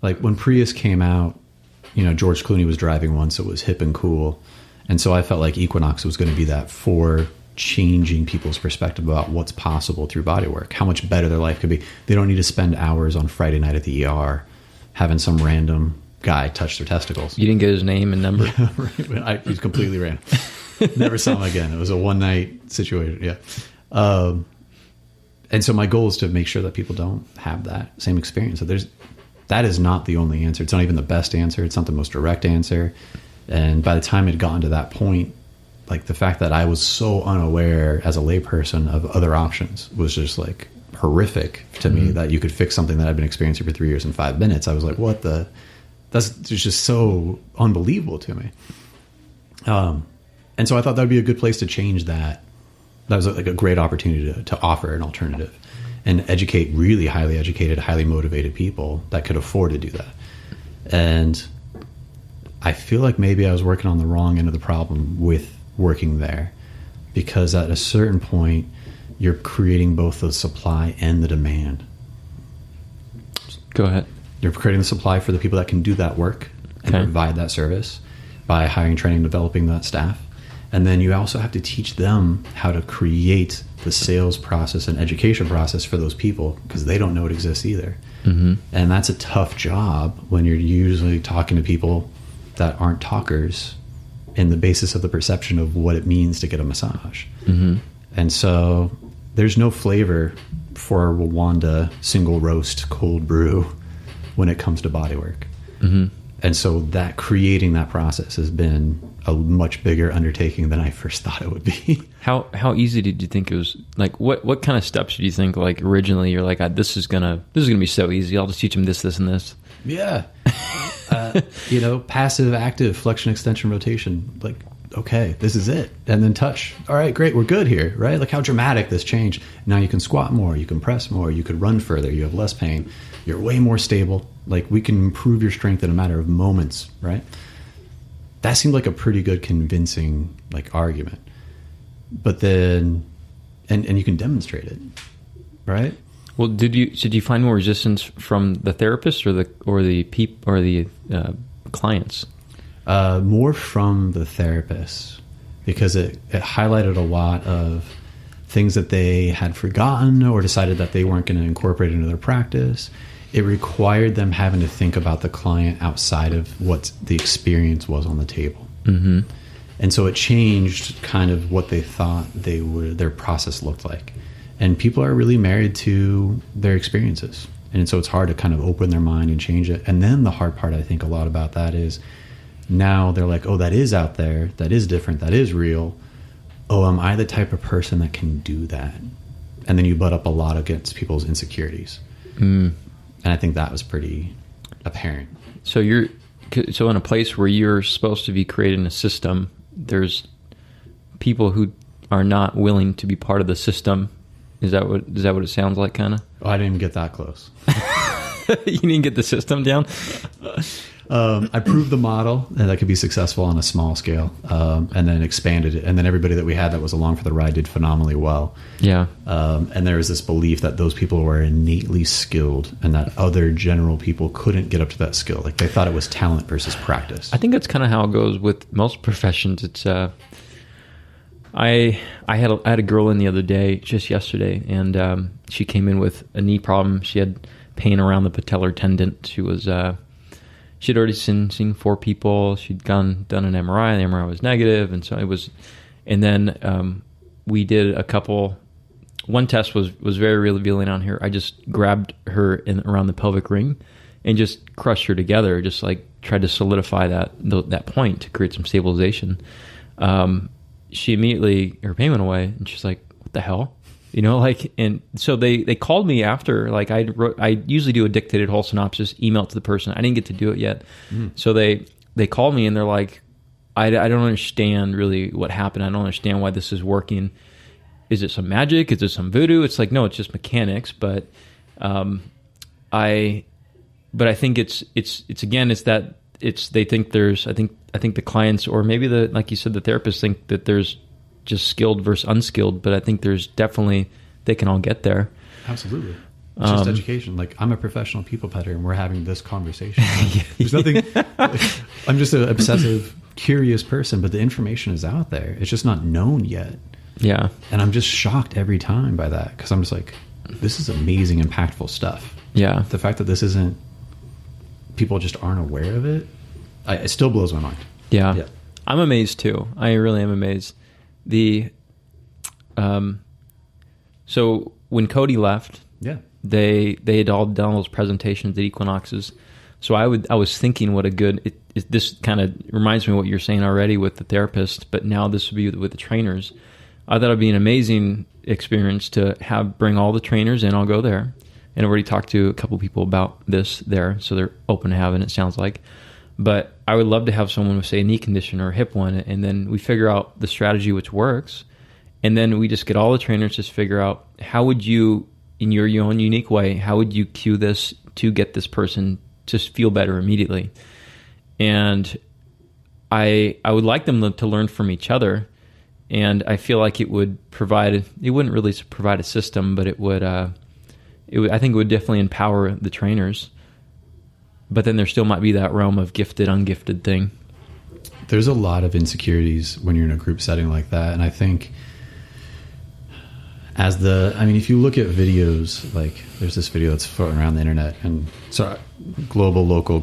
Like when Prius came out, George Clooney was driving one, so it was hip and cool. And so I felt like Equinox was going to be that for changing people's perspective about what's possible through body work, how much better their life could be. They don't need to spend hours on Friday night at the ER having some random guy touch their testicles. You didn't get his name and number? Yeah, right. He's completely random. Never saw him again. It was a one-night situation. Yeah. And so my goal is to make sure that people don't have that same experience. So that is not the only answer. It's not even the best answer. It's not the most direct answer. And by the time it had gotten to that point, like the fact that I was so unaware as a layperson of other options was just like horrific to me, that you could fix something that I'd been experiencing for 3 years in 5 minutes. I was like, that's just so unbelievable to me. And so I thought that'd be a good place to change that. That was like a great opportunity to offer an alternative and educate really highly educated, highly motivated people that could afford to do that. And I feel like maybe I was working on the wrong end of the problem with working there, because at a certain point, you're creating both the supply and the demand. Go ahead. You're creating the supply for the people that can do that work and provide that service by hiring, training, developing that staff. And then you also have to teach them how to create the sales process and education process for those people, because they don't know it exists either. And that's a tough job when you're usually talking to people that aren't talkers in the basis of the perception of what it means to get a massage. And so there's no flavor for a Rwanda single roast cold brew when it comes to body work. And so that creating that process has been a much bigger undertaking than I first thought it would be. How easy did you think it was? Like what kind of steps did you think, like originally you're like, this is gonna be so easy, I'll just teach them this and this? Yeah. Passive, active, flexion, extension, rotation. Like, okay, this is it. And then touch. All right, great, we're good here, right? Like how dramatic this change. Now you can squat more, you can press more, you could run further, you have less pain, you're way more stable. Like we can improve your strength in a matter of moments, right? That seemed like a pretty good, convincing like argument. But then, and you can demonstrate it, right? Well, did you find more resistance from the therapist or the clients? More from the therapists, because it highlighted a lot of things that they had forgotten or decided that they weren't going to incorporate into their practice. It required them having to think about the client outside of what the experience was on the table. And so it changed kind of what they thought their process looked like. And people are really married to their experiences. And so it's hard to kind of open their mind and change it. And then the hard part, I think a lot about that is now they're like, oh, that is out there. That is different. That is real. Oh, am I the type of person that can do that? and then you butt up a lot against people's insecurities. And I think that was pretty apparent. So so in a place where you're supposed to be creating a system, there's people who are not willing to be part of the system. Is that what it sounds like, kind of? Oh, I didn't even get that close. You didn't get the system down? I proved the model that could be successful on a small scale, and then expanded it. And then everybody that we had that was along for the ride did phenomenally well. Yeah. And there was this belief that those people were innately skilled and that other general people couldn't get up to that skill. Like they thought it was talent versus practice. I think that's kind of how it goes with most professions. It's I had a girl in the other day, just yesterday, and she came in with a knee problem. She had pain around the patellar tendon. She'd already seen 4 people. She'd done an MRI. The MRI was negative, and so it was. And then we did a couple. One test was very revealing on her. I just grabbed her around the pelvic ring, and just crushed her together. Just like tried to solidify that point to create some stabilization. She immediately, her pain went away, and she's like, "What the hell?" And so they called me after, like I usually do a dictated whole synopsis, email it to the person. I didn't get to do it yet. So they called me and they're like, I don't understand really what happened. I don't understand why this is working. Is it some magic? Is it some voodoo? It's like, no, it's just mechanics. But, I think they think there's, I think the clients, or maybe like you said, the therapists think that there's just skilled versus unskilled, but I think there's definitely, they can all get there. Absolutely. It's just education. Like I'm a professional people petter and we're having this conversation. There's nothing, I'm just an obsessive, curious person, but the information is out there. It's just not known yet. Yeah. And I'm just shocked every time by that. Cause I'm just like, this is amazing, impactful stuff. Yeah. The fact that this isn't, people just aren't aware of it. It still blows my mind. Yeah. I'm amazed too. I really am amazed. So when Cody left, they had all done those presentations at Equinoxes. So I was thinking what a good, this kind of reminds me of what you're saying already with the therapist, but now this would be with the trainers. I thought it'd be an amazing experience to bring all the trainers in. I'll go there, and I've already talked to a couple people about this there. So they're open to having it, sounds like. But I would love to have someone with, say, a knee condition or a hip one, and then we figure out the strategy which works, and then we just get all the trainers just figure out how would you, in your own unique way, how would you cue this to get this person to feel better immediately. And I would like them to learn from each other, and I feel like it wouldn't really provide a system, but I think it would definitely empower the trainers. But then there still might be that realm of gifted, ungifted thing. There's a lot of insecurities when you're in a group setting like that. And I think if you look at videos, like there's this video that's floating around the internet, and sorry, global, local,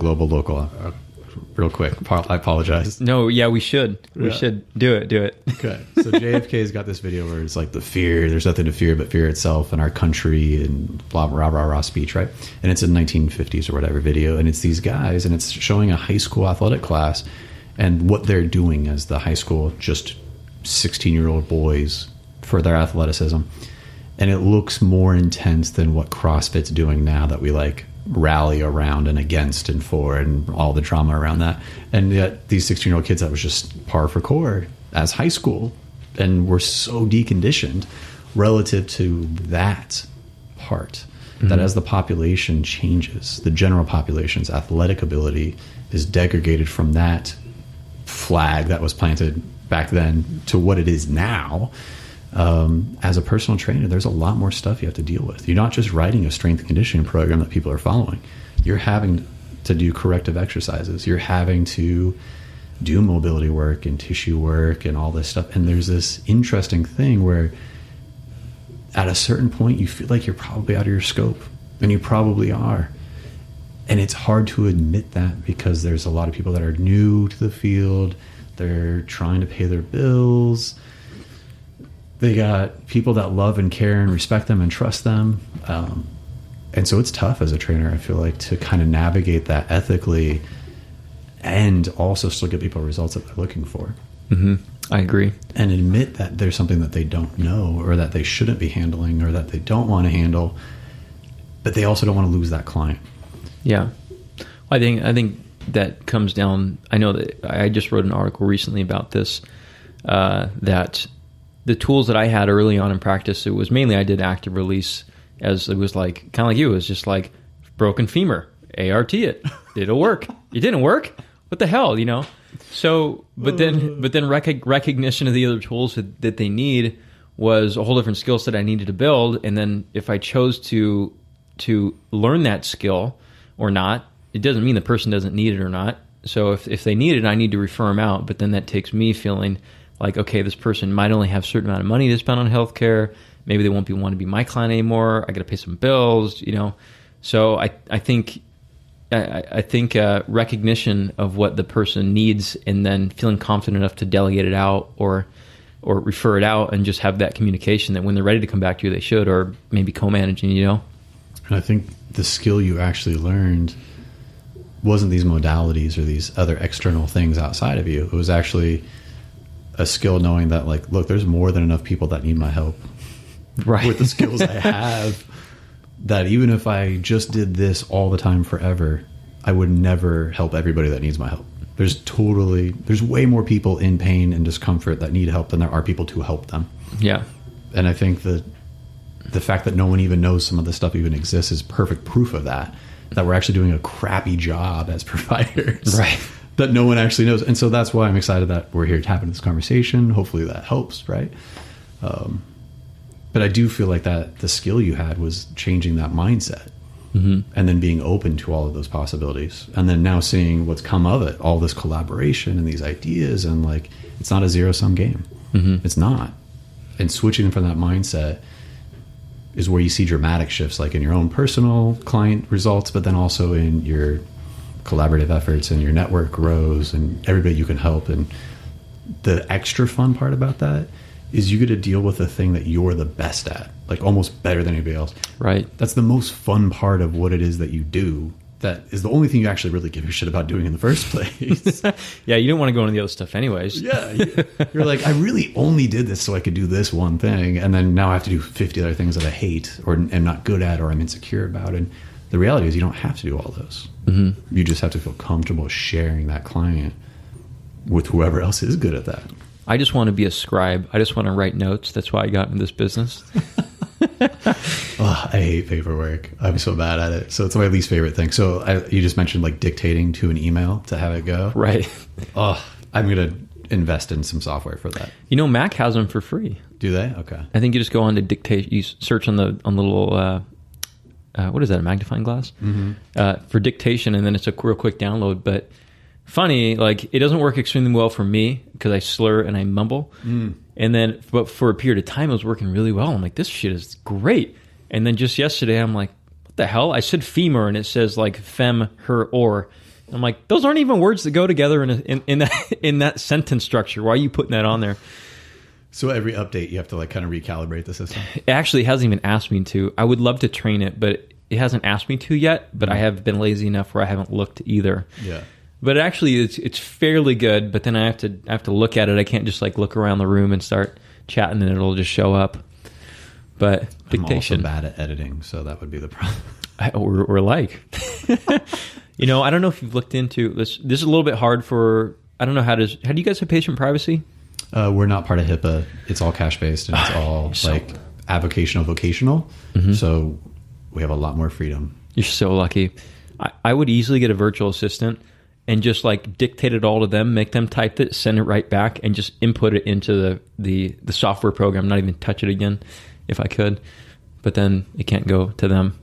real quick. I apologize. No, yeah, we should. We should do it. Okay. So JFK's got this video where it's like the fear, there's nothing to fear but fear itself and our country and blah, blah, rah, rah speech, right? And it's a 1950s or whatever video. And it's these guys, and it's showing a high school athletic class and what they're doing as the high school, just 16-year-old boys for their athleticism. And it looks more intense than what CrossFit's doing now that we like rally around and against and for and all the drama around that. And yet these 16-year-old kids, that was just par for course as high school, and we're so deconditioned relative to that part that as the population changes, the general population's athletic ability is degraded from that flag that was planted back then to what it is now. As a personal trainer, there's a lot more stuff you have to deal with. You're not just writing a strength and conditioning program that people are following. You're having to do corrective exercises. You're having to do mobility work and tissue work and all this stuff. And there's this interesting thing where at a certain point you feel like you're probably out of your scope, and you probably are. And it's hard to admit that because there's a lot of people that are new to the field. They're trying to pay their bills. They got people that love and care and respect them and trust them. And so it's tough as a trainer, I feel like, to kind of navigate that ethically and also still give people results that they're looking for. Mm-hmm. I agree. And admit that there's something that they don't know or that they shouldn't be handling or that they don't want to handle, but they also don't want to lose that client. Yeah. I think that comes down, I know that I just wrote an article recently about this, that the tools that I had early on in practice, it was mainly I did active release, as it was like, kind of like you, it was just like broken femur, ART it. It'll work. It didn't work. What the hell, you know? So, but then recognition of the other tools that they need was a whole different skill set I needed to build. And then if I chose to learn that skill or not, it doesn't mean the person doesn't need it or not. So if they need it, I need to refer them out. But then that takes me feeling like, okay, this person might only have a certain amount of money to spend on healthcare. Maybe they won't want to be my client anymore. I got to pay some bills, you know. So I think recognition of what the person needs, and then feeling confident enough to delegate it out or refer it out, and just have that communication that when they're ready to come back to you, they should, or maybe co-managing, you know. And I think the skill you actually learned wasn't these modalities or these other external things outside of you. It was actually a skill knowing that, like, look, there's more than enough people that need my help, right, with the skills I have, that even if I just did this all the time forever, I would never help everybody that needs my help. There's way more people in pain and discomfort that need help than there are people to help them. Yeah. And I think that the fact that no one even knows some of this stuff even exists is perfect proof of that we're actually doing a crappy job as providers. Right. That no one actually knows. And so that's why I'm excited that we're here having this conversation. Hopefully that helps, right? But I do feel like that the skill you had was changing that mindset, and then being open to all of those possibilities. And then now seeing what's come of it, all this collaboration and these ideas, and like, it's not a zero-sum game. It's not. And switching from that mindset is where you see dramatic shifts, like in your own personal client results, but then also in your collaborative efforts, and your network grows, and everybody you can help. And the extra fun part about that is you get to deal with the thing that you're the best at, like almost better than anybody else. Right. That's the most fun part of what it is that you do. That is the only thing you actually really give a shit about doing in the first place. Yeah, you don't want to go into the other stuff anyways. Yeah. You're like, I really only did this so I could do this one thing, and then now I have to do 50 other things that I hate or am not good at or I'm insecure about. And the reality is you don't have to do all those. You just have to feel comfortable sharing that client with whoever else is good at that. I just want to be a scribe. I just want to write notes. That's why I got into this business. Oh, I hate paperwork. I'm so bad at it. So it's my least favorite thing. So you just mentioned like dictating to an email to have it go. Right. Oh, I'm going to invest in some software for that. You know, Mac has them for free. Do they? Okay. I think you just go on to dictate. You search on the little, what is that, a magnifying glass? For dictation, and then it's a real quick download. But funny, like, it doesn't work extremely well for me because I slur and I mumble. And then, but for a period of time, it was working really well. I'm like, this shit is great. And then just yesterday, I'm like, what the hell? I said femur, and it says like fem, her, or. And I'm like, those aren't even words that go together in that sentence structure. Why are you putting that on there? So every update, you have to like kind of recalibrate the system. It actually hasn't even asked me to. I would love to train it, but it hasn't asked me to yet. But I have been lazy enough where I haven't looked either. Yeah. But actually, it's fairly good. But then I have to look at it. I can't just like look around the room and start chatting, and it'll just show up. But dictation. I'm also bad at editing, so that would be the problem. We're like, you know, I don't know if you've looked into this. This is a little bit hard for. I don't know how do you guys have patient privacy? We're not part of HIPAA. It's all cash based, and it's all like avocational, vocational. So we have a lot more freedom. You're so lucky. I would easily get a virtual assistant and just like dictate it all to them, make them type it, send it right back, and just input it into the software program, not even touch it again if I could. But then it can't go to them.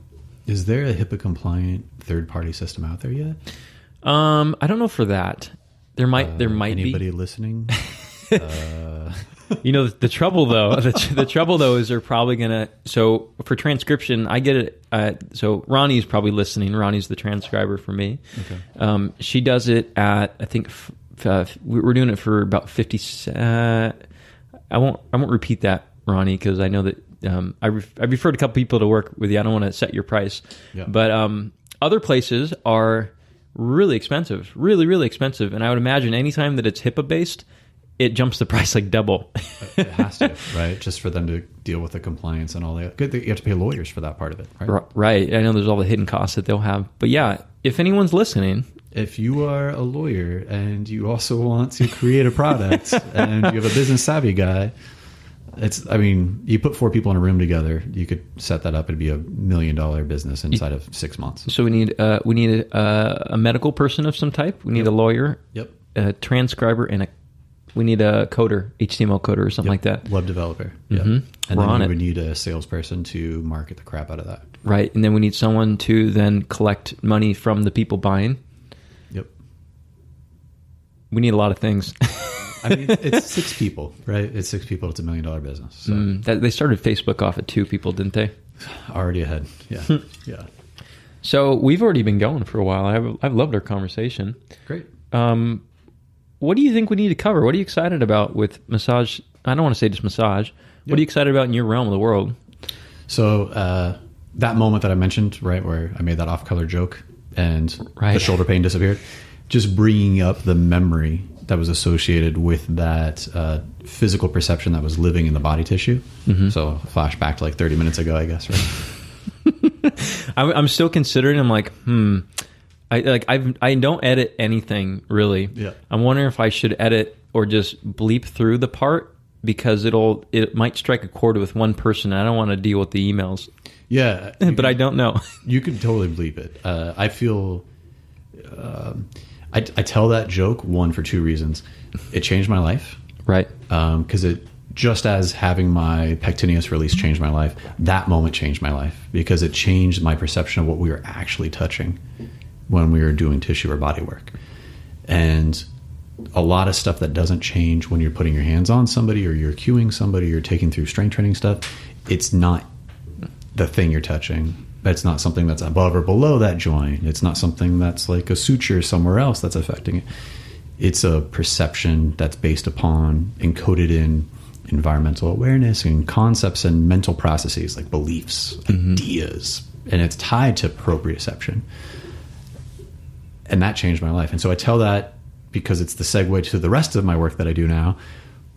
Is there a HIPAA compliant third party system out there yet? I don't know for that. There might be. Anybody listening? You know, the trouble though, the trouble though is they're probably gonna. So for transcription, I get it. So Ronnie's probably listening. Ronnie's the transcriber for me. Okay. She does it at, I think we're doing it for about 50. I won't repeat that, Ronnie, because I know that I referred a couple people to work with you. I don't want to set your price, but other places are really expensive, really expensive. And I would imagine anytime that it's HIPAA based, it jumps the price like double. It has to, right? Just for them to deal with the compliance and all that. Good, you have to pay lawyers for that part of it, right? Right. I know there's all the hidden costs that they'll have. But yeah, if anyone's listening, if you are a lawyer and you also want to create a product and you have a business savvy guy, you put 4 people in a room together, you could set that up. It'd be $1 million business inside of 6 months. So we need a medical person of some type. We need a lawyer, a transcriber, and we need a coder, HTML coder or something like that. Web developer. Mm-hmm. And then we would need a salesperson to market the crap out of that. Right. And then we need someone to then collect money from the people buying. Yep. We need a lot of things. I mean, it's 6 people, right? It's 6 people. It's $1 million business. So. They started Facebook off at 2 people, didn't they? Already ahead. Yeah. Yeah. So we've already been going for a while. I've loved our conversation. Great. What do you think we need to cover? What are you excited about with massage? I don't want to say just massage. What are you excited about in your realm of the world? So that moment that I mentioned, right, where I made that off-color joke and the shoulder pain disappeared, just bringing up the memory that was associated with that physical perception that was living in the body tissue. Mm-hmm. So flashback to like 30 minutes ago, I guess, right? I'm still considering. I'm like, I don't edit anything really. Yeah. I'm wondering if I should edit or just bleep through the part because it might strike a chord with one person. And I don't want to deal with the emails. Yeah, but I don't know. You could totally bleep it. I feel. I tell that joke for 2 reasons. It changed my life, right? Because it just as having my pectineus release changed my life, that moment changed my life because it changed my perception of what we were actually touching when we were doing tissue or body work. And a lot of stuff that doesn't change when you're putting your hands on somebody or you're cueing somebody or taking through strength training stuff, it's not the thing you're touching. It's not something that's above or below that joint. It's not something that's like a suture somewhere else that's affecting it. It's a perception that's based upon, encoded in environmental awareness and concepts and mental processes like beliefs, ideas, and it's tied to proprioception. And that changed my life. And so I tell that because it's the segue to the rest of my work that I do now,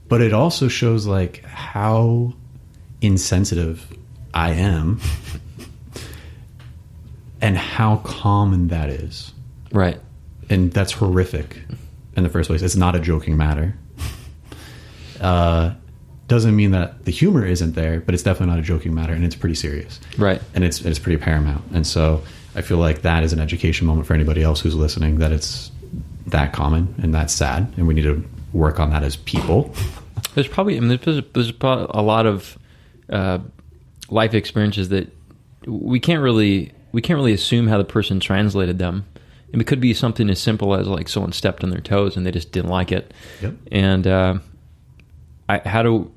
but it also shows like how insensitive I am and how common that is. Right. And that's horrific in the first place. It's not a joking matter. Doesn't mean that the humor isn't there, but it's definitely not a joking matter, and it's pretty serious. Right. And it's pretty paramount. And so I feel like that is an education moment for anybody else who's listening, that it's that common and that's sad, and we need to work on that as people. There's probably there's probably a lot of life experiences that we can't really assume how the person translated them. And it could be something as simple as like someone stepped on their toes and they just didn't like it. Yep. And I don't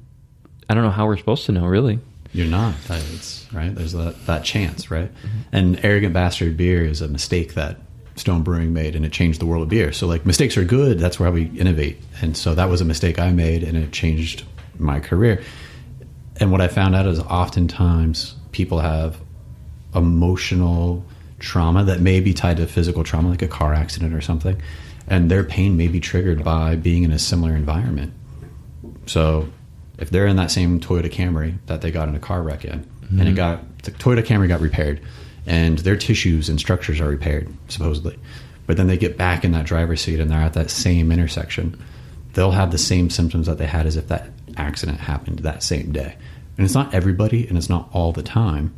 know how we're supposed to know, really. You're not. It's right. There's that chance, right? Mm-hmm. And Arrogant Bastard beer is a mistake that Stone Brewing made, and it changed the world of beer. So like mistakes are good. That's where we innovate. And so that was a mistake I made, and it changed my career. And what I found out is oftentimes people have emotional trauma that may be tied to physical trauma, like a car accident or something, and their pain may be triggered by being in a similar environment. So if they're in that same Toyota Camry that they got in a car wreck in, mm-hmm. and the Toyota Camry got repaired, and their tissues and structures are repaired, supposedly, but then they get back in that driver's seat and they're at that same intersection, they'll have the same symptoms that they had as if that accident happened that same day. And it's not everybody, and it's not all the time.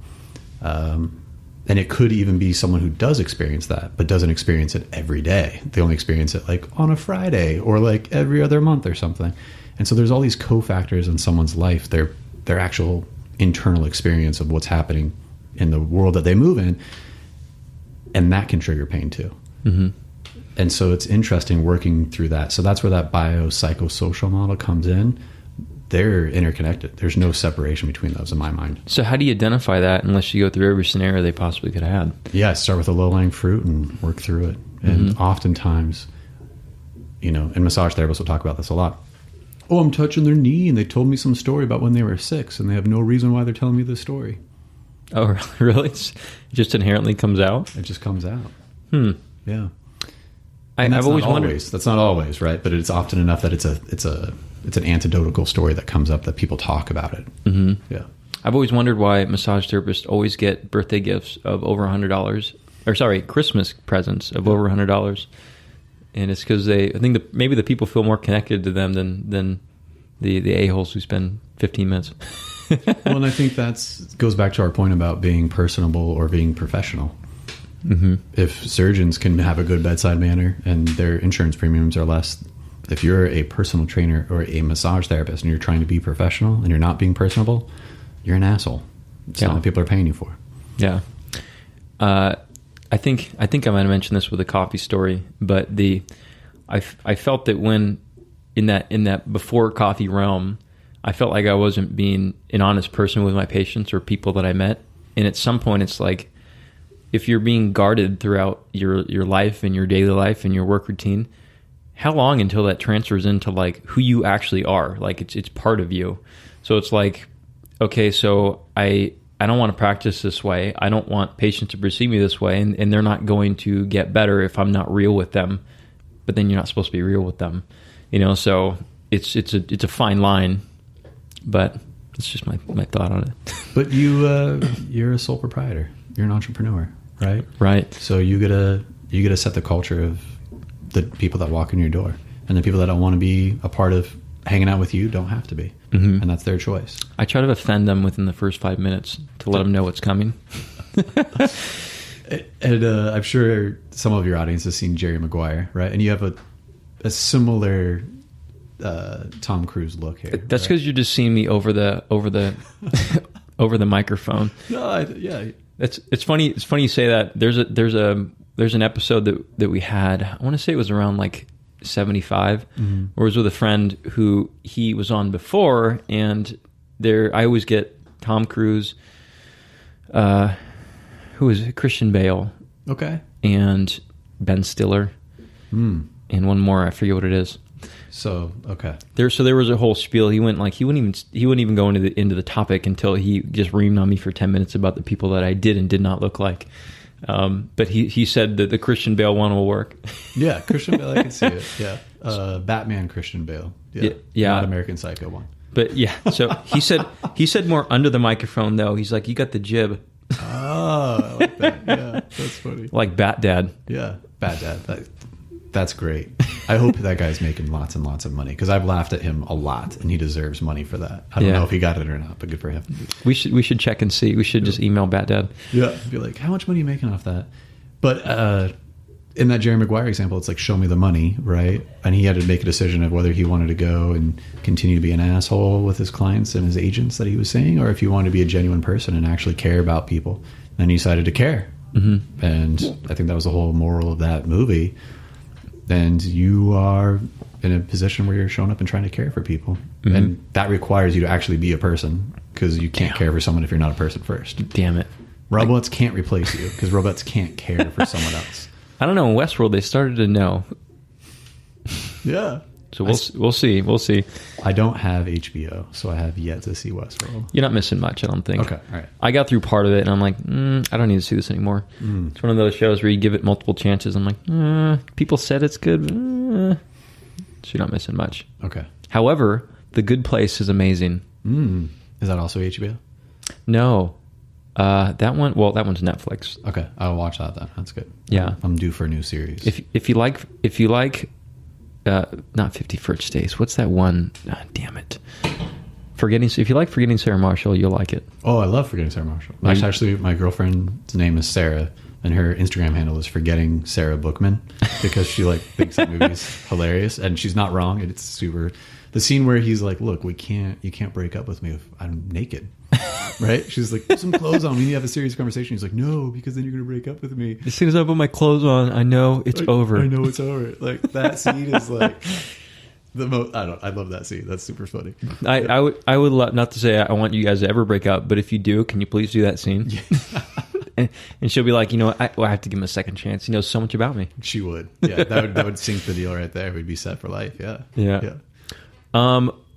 And it could even be someone who does experience that, but doesn't experience it every day. They only experience it like on a Friday or like every other month or something. And so there's all these cofactors in someone's life, their actual internal experience of what's happening in the world that they move in, and that can trigger pain too. Mm-hmm. And so it's interesting working through that. So that's where that biopsychosocial model comes in. They're interconnected. There's no separation between those in my mind. So how do you identify that unless you go through every scenario they possibly could have had? Yeah, start with a low-lying fruit and work through it. And mm-hmm. oftentimes, and massage therapists will talk about this a lot. Oh, I'm touching their knee and they told me some story about when they were 6 and they have no reason why they're telling me this story. Oh, really? It just inherently comes out? It just comes out. Yeah. I've always wondered. That's not always, right? But it's often enough that it's an anecdotal story that comes up that people talk about it. Mm-hmm. Yeah. I've always wondered why massage therapists always get birthday gifts of over $100, or sorry, Christmas presents of over $100, and it's because I think maybe the people feel more connected to them than the a-holes who spend 15 minutes. Well, and I think goes back to our point about being personable or being professional. Mm-hmm. If surgeons can have a good bedside manner and their insurance premiums are less, if you're a personal trainer or a massage therapist and you're trying to be professional and you're not being personable, you're an asshole. It's not what people are paying you for. Yeah. I think I might have mentioned this with a coffee story, but I felt that when in that before coffee realm, I felt like I wasn't being an honest person with my patients or people that I met. And at some point, it's like, if you're being guarded throughout your life and your daily life and your work routine, how long until that transfers into like who you actually are? Like it's part of you. So it's like, okay, so I don't want to practice this way. I don't want patients to perceive me this way, and they're not going to get better if I'm not real with them. But then you're not supposed to be real with them, So it's a fine line, but it's just my thought on it. But you're a sole proprietor. You're an entrepreneur, right? Right. So you gotta set the culture of the people that walk in your door, and the people that don't want to be a part of hanging out with you don't have to be, and that's their choice. I try to offend them within the first 5 minutes to let them know what's coming. And I'm sure some of your audience has seen Jerry Maguire, right? And you have a similar Tom Cruise look here. That's because you're just seeing me over the over the microphone. No, yeah. It's funny. It's funny you say that. There's an episode that we had. I want to say it was around like 75, where it was with a friend who he was on before, and I always get Tom Cruise, who is Christian Bale, okay, and Ben Stiller, and one more. I forget what it is. So okay, there was a whole spiel. He wouldn't even go into the topic until he just reamed on me for 10 minutes about the people that I did and did not look like. But he said that the Christian Bale one will work. Yeah, Christian Bale, I can see it. Yeah, Batman Christian Bale. Yeah, not American Psycho one. But yeah, so he said more under the microphone though. He's like, you got the jib. Oh, I like that. Yeah, that's funny. Like Bat Dad. Yeah, Bat Dad. That's great. I hope that guy's making lots and lots of money, because I've laughed at him a lot, and he deserves money for that. I don't know if he got it or not, but good for him. We should check and see. We should just email Bat Dad. Yeah, be like, how much money are you making off that? But in that Jerry Maguire example, it's like, show me the money, right? And he had to make a decision of whether he wanted to go and continue to be an asshole with his clients and his agents that he was saying, or if he wanted to be a genuine person and actually care about people. And he decided to care. Mm-hmm. And I think that was the whole moral of that movie. And you are in a position where you're showing up and trying to care for people. Mm-hmm. And that requires you to actually be a person, because you can't care for someone if you're not a person first. Damn it. Robots can't replace you, because robots can't care for someone else. I don't know. In Westworld, they started to know. Yeah. So we'll see. We'll see. I don't have HBO, so I have yet to see Westworld. You're not missing much, I don't think. Okay, all right. I got through part of it, and I'm like, I don't need to see this anymore. It's one of those shows where you give it multiple chances. I'm like, people said it's good. So you're not missing much. Okay. However, The Good Place is amazing. Is that also HBO? No. That one's Netflix. Okay, I'll watch that then. That's good. Yeah. I'm due for a new series. If you like not 50 First Days. What's that one? Oh, damn it. If you like Forgetting Sarah Marshall, you'll like it. Oh, I love Forgetting Sarah Marshall. Actually, my girlfriend's name is Sarah, and her Instagram handle is Forgetting Sarah Bookman, because she thinks that movie's hilarious, and she's not wrong. It's super. The scene where he's like, "Look, you can't break up with me if I'm naked." Right? She's like, put some clothes on. We need to have a serious conversation. He's like, no, because then you're going to break up with me. As soon as I put my clothes on, I know it's over. I know it's over. Like, that scene is like the most. I love that scene. That's super funny. I would love, not to say I want you guys to ever break up, but if you do, can you please do that scene? Yeah. and she'll be like, I have to give him a second chance. He knows so much about me. She would. Yeah, that would sink the deal right there. We'd be set for life. Yeah. Yeah.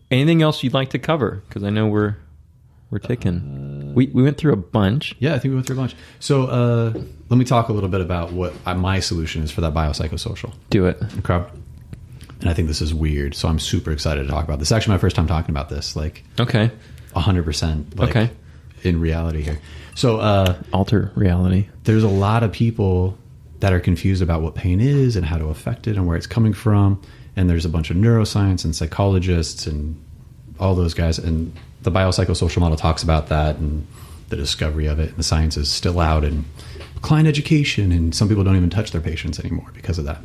Anything else you'd like to cover? Because I know we're we're taking. We went through a bunch. Yeah, I think we went through a bunch. So let me talk a little bit about what my solution is for that biopsychosocial. Do it. Okay. And I think this is weird, so I'm super excited to talk about this. Actually, my first time talking about this, like, okay, 100%. Like, okay, in reality here. So alter reality. There's a lot of people that are confused about what pain is and how to affect it and where it's coming from. And there's a bunch of neuroscience and psychologists and all those guys. And the biopsychosocial model talks about that and the discovery of it. And the science is still out in client education. And some people don't even touch their patients anymore because of that.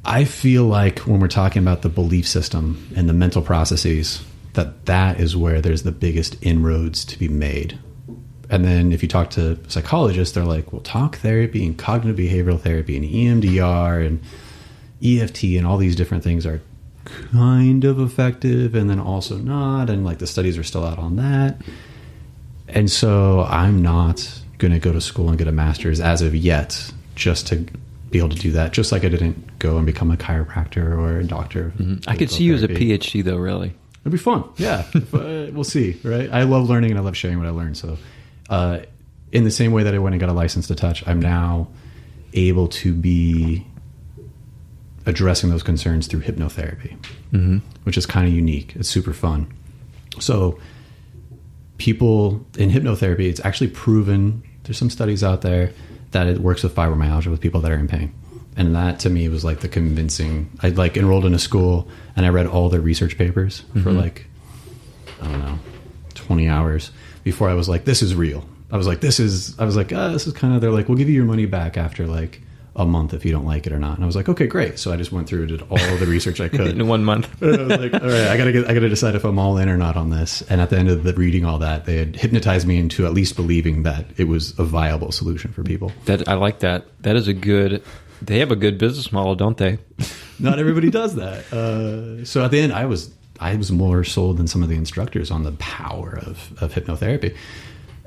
I feel like when we're talking about the belief system and the mental processes, that is where there's the biggest inroads to be made. And then if you talk to psychologists, they're like, well, talk therapy and cognitive behavioral therapy and EMDR and EFT and all these different things are kind of effective and then also not. And like the studies are still out on that. And so I'm not going to go to school and get a master's as of yet just to be able to do that. Just like I didn't go and become a chiropractor or a doctor. I could see you as a PhD though, really. It'd be fun. Yeah. We'll see. Right. I love learning and I love sharing what I learned. So in the same way that I went and got a license to touch, I'm now able to be addressing those concerns through hypnotherapy, which is kind of unique. It's super fun. So people in hypnotherapy, it's actually proven, there's some studies out there that it works with fibromyalgia with people that are in pain. And that to me was like the convincing. I like enrolled in a school and I read all their research papers for like, I don't know, 20 hours before I was like, this is real. I was like, this is kind of, they're like, we'll give you your money back after like a month if you don't like it or not. And I was like, okay, great. So I just went through and did all the research I could. In 1 month. I was like, all right, I gotta decide if I'm all in or not on this. And at the end of the reading all that, they had hypnotized me into at least believing that it was a viable solution for people. I like that. That is they have a good business model, don't they? Not everybody does that. So at the end, I was more sold than some of the instructors on the power of hypnotherapy.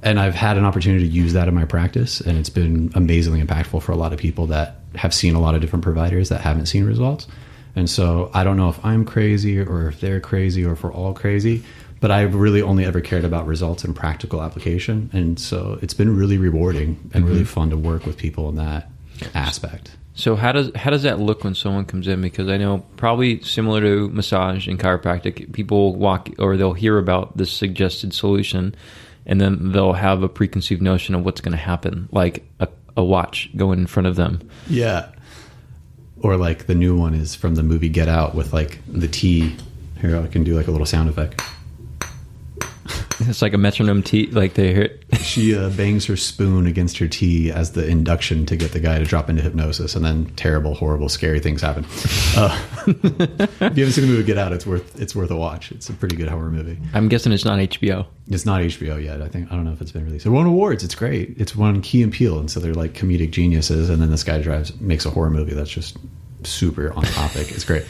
And I've had an opportunity to use that in my practice, and it's been amazingly impactful for a lot of people that have seen a lot of different providers that haven't seen results. And so I don't know if I'm crazy or if they're crazy or if we're all crazy, but I've really only ever cared about results and practical application. And so it's been really rewarding and really fun to work with people in that aspect. So how does that look when someone comes in? Because I know probably similar to massage and chiropractic, people walk or they'll hear about this suggested solution and then they'll have a preconceived notion of what's going to happen, like a watch going in front of them. Yeah. Or like the new one is from the movie Get Out with like the tea. Here, I can do like a little sound effect. It's like a metronome tea, like they hear it. She bangs her spoon against her tea as the induction to get the guy to drop into hypnosis, and then terrible, horrible, scary things happen. If you haven't seen the movie Get Out, it's worth a watch. It's a pretty good horror movie. I'm guessing it's not HBO. It's not HBO yet. I don't know if it's been released. It won awards. It's great. It's won Key and Peele, and so they're like comedic geniuses. And then this guy makes a horror movie that's just super on topic. It's great.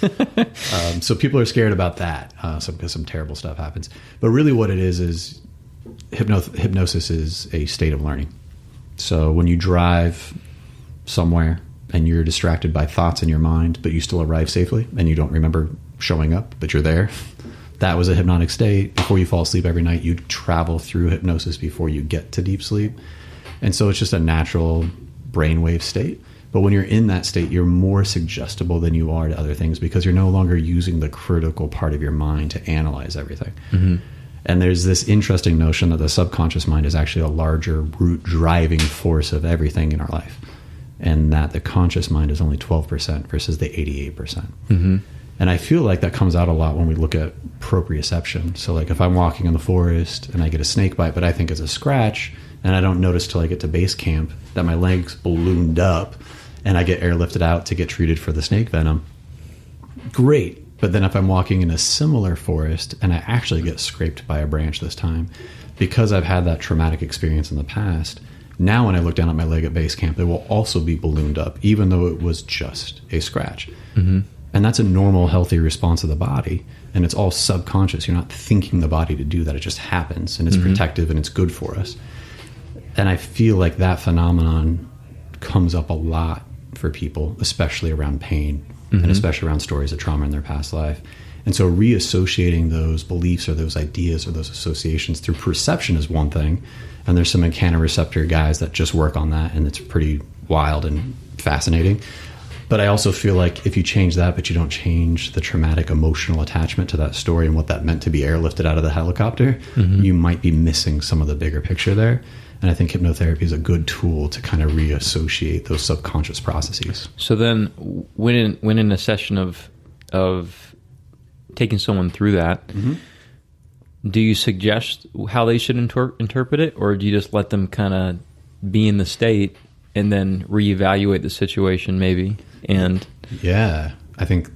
So people are scared about that because some terrible stuff happens. But really what it is hypnosis is a state of learning. So when you drive somewhere and you're distracted by thoughts in your mind, but you still arrive safely and you don't remember showing up, but you're there, that was a hypnotic state. Before you fall asleep every night, you travel through hypnosis before you get to deep sleep. And so it's just a natural brainwave state. But when you're in that state, you're more suggestible than you are to other things because you're no longer using the critical part of your mind to analyze everything. And there's this interesting notion that the subconscious mind is actually a larger root driving force of everything in our life. And that the conscious mind is only 12% versus the 88%. And I feel like that comes out a lot when we look at proprioception. So like if I'm walking in the forest and I get a snake bite, but I think it's a scratch, and I don't notice till I get to base camp that my legs ballooned up and I get airlifted out to get treated for the snake venom. Great. But then if I'm walking in a similar forest and I actually get scraped by a branch this time, because I've had that traumatic experience in the past, now when I look down at my leg at base camp, it will also be ballooned up, even though it was just a scratch. And that's a normal, healthy response of the body. And it's all subconscious. You're not thinking the body to do that. It just happens, and it's protective and it's good for us. And I feel like that phenomenon comes up a lot for people, especially around pain and especially around stories of trauma in their past life. And so reassociating those beliefs or those ideas or those associations through perception is one thing. And there's some mechanoreceptor guys that just work on that, and it's pretty wild and fascinating. But I also feel like if you change that, but you don't change the traumatic emotional attachment to that story and what that meant to be airlifted out of the helicopter, you might be missing some of the bigger picture there. And I think hypnotherapy is a good tool to kind of reassociate those subconscious processes. So then when in a session of taking someone through that, do you suggest how they should interpret it, or do you just let them kind of be in the state and then reevaluate the situation maybe? And yeah, I think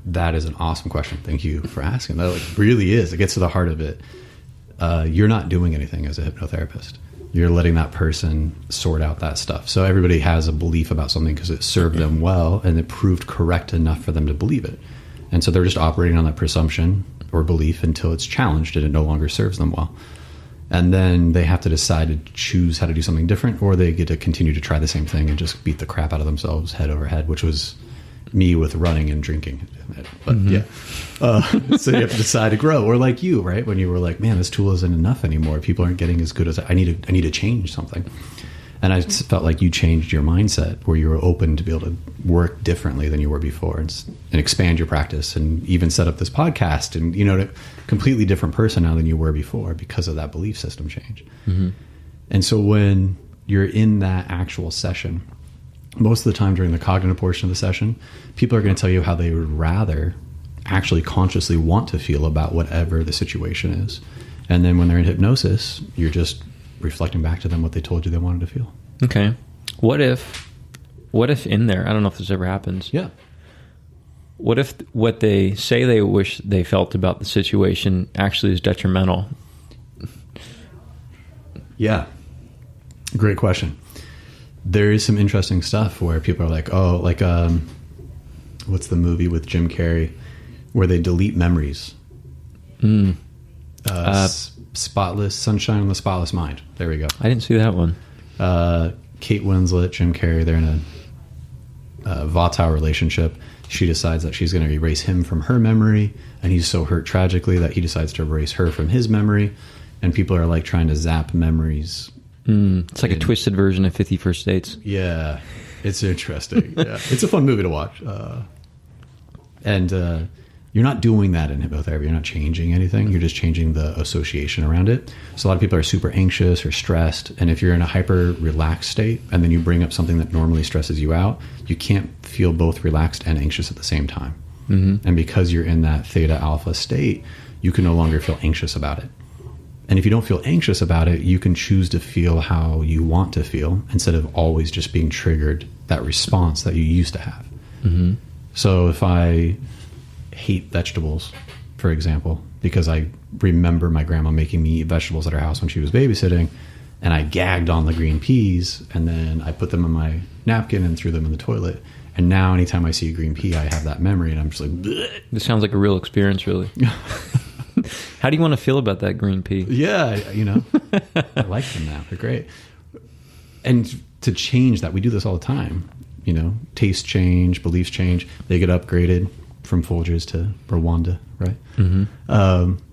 that is an awesome question. Thank you for asking. That really is. It gets to the heart of it. You're not doing anything as a hypnotherapist. You're letting that person sort out that stuff. So everybody has a belief about something because it served them well and it proved correct enough for them to believe it. And so they're just operating on that presumption or belief until it's challenged and it no longer serves them well. And then they have to decide to choose how to do something different, or they get to continue to try the same thing and just beat the crap out of themselves head over head, which was me with running and drinking. But so you have to decide to grow, or like you, right? When you were like, man, this tool isn't enough anymore. People aren't getting as good as I need to change something. And I felt like you changed your mindset where you were open to be able to work differently than you were before and expand your practice and even set up this podcast and, a completely different person now than you were before because of that belief system change. And so when you're in that actual session, most of the time during the cognitive portion of the session, people are going to tell you how they would rather actually consciously want to feel about whatever the situation is. And then when they're in hypnosis, you're just reflecting back to them what they told you they wanted to feel. Okay. What if in there, I don't know if this ever happens. Yeah. What if what they say they wish they felt about the situation actually is detrimental? Yeah. Great question. There is some interesting stuff where people are like, oh, like, what's the movie with Jim Carrey where they delete memories? Spotless Sunshine on the Spotless Mind. There we go. I didn't see that one. Kate Winslet, Jim Carrey, they're in a volatile relationship. She decides that she's going to erase him from her memory, and he's so hurt tragically that he decides to erase her from his memory. And people are like trying to zap memories. It's like a twisted version of 50 First Dates. Yeah, it's interesting. Yeah, it's a fun movie to watch. And you're not doing that in hypnotherapy. You're not changing anything. You're just changing the association around it. So a lot of people are super anxious or stressed. And if you're in a hyper relaxed state and then you bring up something that normally stresses you out, you can't feel both relaxed and anxious at the same time. And because you're in that theta alpha state, you can no longer feel anxious about it. And if you don't feel anxious about it, you can choose to feel how you want to feel instead of always just being triggered that response that you used to have. So if I hate vegetables, for example, because I remember my grandma making me eat vegetables at her house when she was babysitting, and I gagged on the green peas, and then I put them in my napkin and threw them in the toilet. And now anytime I see a green pea, I have that memory, and I'm just like, bleh. This sounds like a real experience, really. How do you want to feel about that green pea? Yeah, I like them now. They're great. And to change that, we do this all the time. Taste change, beliefs change. They get upgraded from Folgers to Rwanda, right?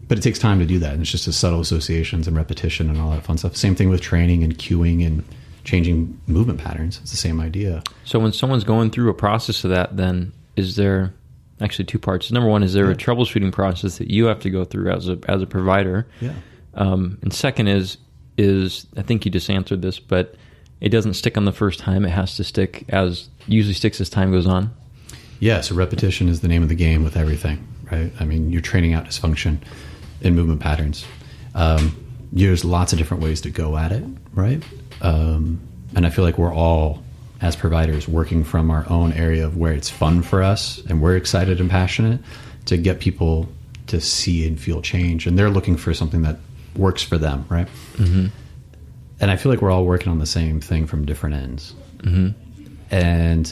But it takes time to do that. And it's just a subtle associations and repetition and all that fun stuff. Same thing with training and cueing and changing movement patterns. It's the same idea. So when someone's going through a process of that, then is there actually two parts? Number one, is there a troubleshooting process that you have to go through as a provider? Yeah. And second is I think you just answered this, but it doesn't stick on the first time. It has to usually sticks as time goes on. Yeah, so repetition is the name of the game with everything, right? I mean, you're training out dysfunction in movement patterns. There's lots of different ways to go at it, right? And I feel like we're all, as providers, working from our own area of where it's fun for us and we're excited and passionate to get people to see and feel change. And they're looking for something that works for them, right? And I feel like we're all working on the same thing from different ends. And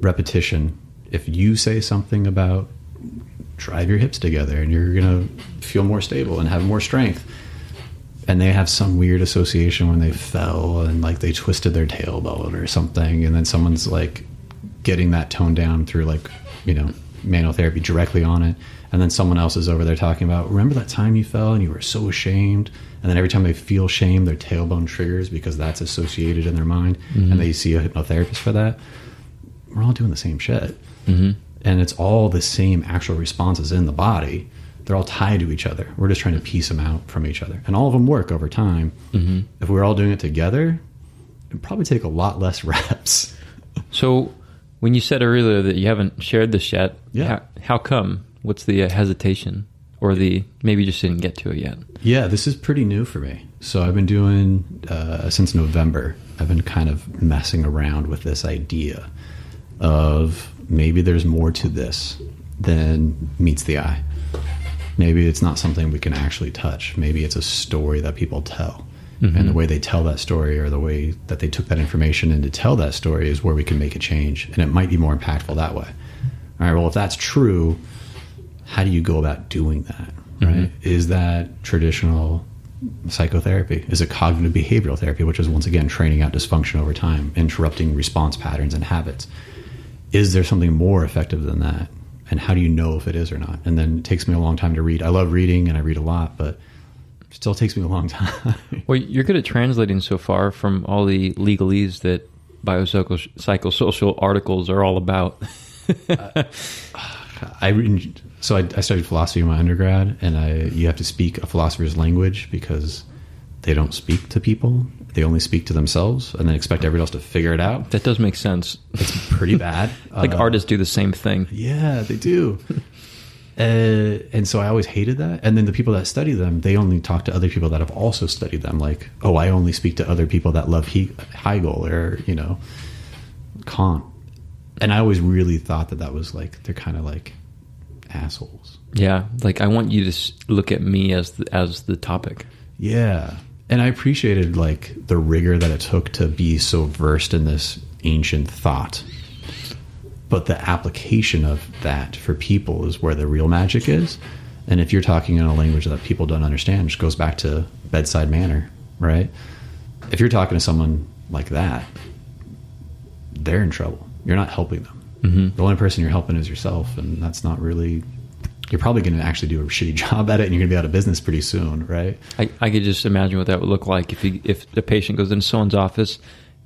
repetition, if you say something about drive your hips together and you're going to feel more stable and have more strength, and they have some weird association when they fell and like they twisted their tailbone or something, and then someone's like getting that toned down through like manual therapy directly on it. And then someone else is over there talking about, remember that time you fell and you were so ashamed? And then every time they feel shame, their tailbone triggers because that's associated in their mind. And they see a hypnotherapist for that. We're all doing the same shit. And it's all the same actual responses in the body. They're all tied to each other. We're just trying to piece them out from each other. And all of them work over time. If we were all doing it together, it'd probably take a lot less reps. So when you said earlier that you haven't shared this yet, how come? What's the hesitation? Or maybe you just didn't get to it yet? Yeah, this is pretty new for me. So I've been doing, since November, I've been kind of messing around with this idea of maybe there's more to this than meets the eye. Maybe it's not something we can actually touch. Maybe it's a story that people tell. And the way they tell that story, or the way that they took that information in to tell that story, is where we can make a change. And it might be more impactful that way. All right, well, if that's true, how do you go about doing that, right? Is that traditional psychotherapy? Is it cognitive behavioral therapy, which is, once again, training out dysfunction over time, interrupting response patterns and habits? Is there something more effective than that? And how do you know if it is or not? And then it takes me a long time to read. I love reading and I read a lot, but it still takes me a long time. Well, you're good at translating so far from all the legalese that biopsychosocial articles are all about. So I studied philosophy in my undergrad, and you have to speak a philosopher's language because they don't speak to people. They only speak to themselves and then expect everyone else to figure it out. That does make sense. It's pretty bad. Like artists do the same thing. Yeah, they do. And so I always hated that. And then the people that study them, they only talk to other people that have also studied them. Like, oh, I only speak to other people that love Hegel or, Kant. And I always really thought that was like, they're kind of like assholes. Yeah, like I want you to look at me as the topic. Yeah. And I appreciated like the rigor that it took to be so versed in this ancient thought. But the application of that for people is where the real magic is. And if you're talking in a language that people don't understand, which goes back to bedside manner, right? If you're talking to someone like that, they're in trouble. You're not helping them. The only person you're helping is yourself. And that's not really... You're probably going to actually do a shitty job at it, and you're going to be out of business pretty soon, right? I could just imagine what that would look like if the patient goes into someone's office,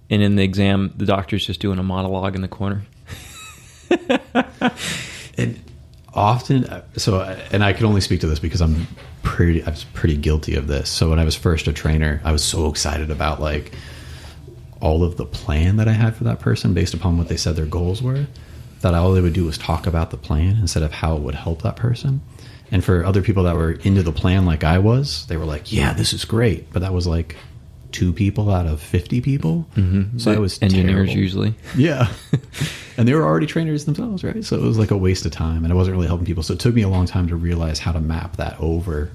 and in the exam, the doctor's just doing a monologue in the corner. And often, and I can only speak to this because I was pretty guilty of this. So when I was first a trainer, I was so excited about like all of the plan that I had for that person based upon what they said their goals were, that all they would do was talk about the plan instead of how it would help that person. And for other people that were into the plan like I was, they were like, yeah, this is great. But that was like 2 people out of 50 people. So I was engineers terrible. Usually. Yeah. And they were already trainers themselves, right? So it was like a waste of time, and I wasn't really helping people. So it took me a long time to realize how to map that over,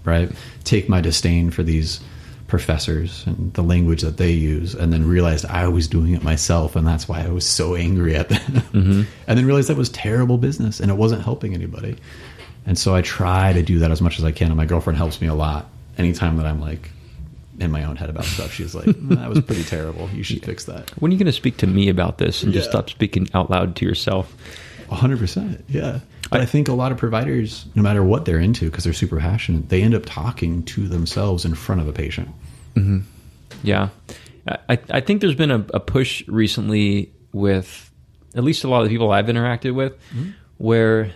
right? Take my disdain for these professors and the language that they use, and then realized I was doing it myself, and that's why I was so angry at them. And then realized that was terrible business, and it wasn't helping anybody. And so I try to do that as much as I can, and my girlfriend helps me a lot. Anytime that I'm like in my own head about stuff, she's like, that was pretty terrible. You should fix that. When are you going to speak to me about this and just stop speaking out loud to yourself? 100%. Yeah. But I think a lot of providers, no matter what they're into, because they're super passionate, they end up talking to themselves in front of a patient. Yeah. I think there's been a push recently with at least a lot of the people I've interacted with, where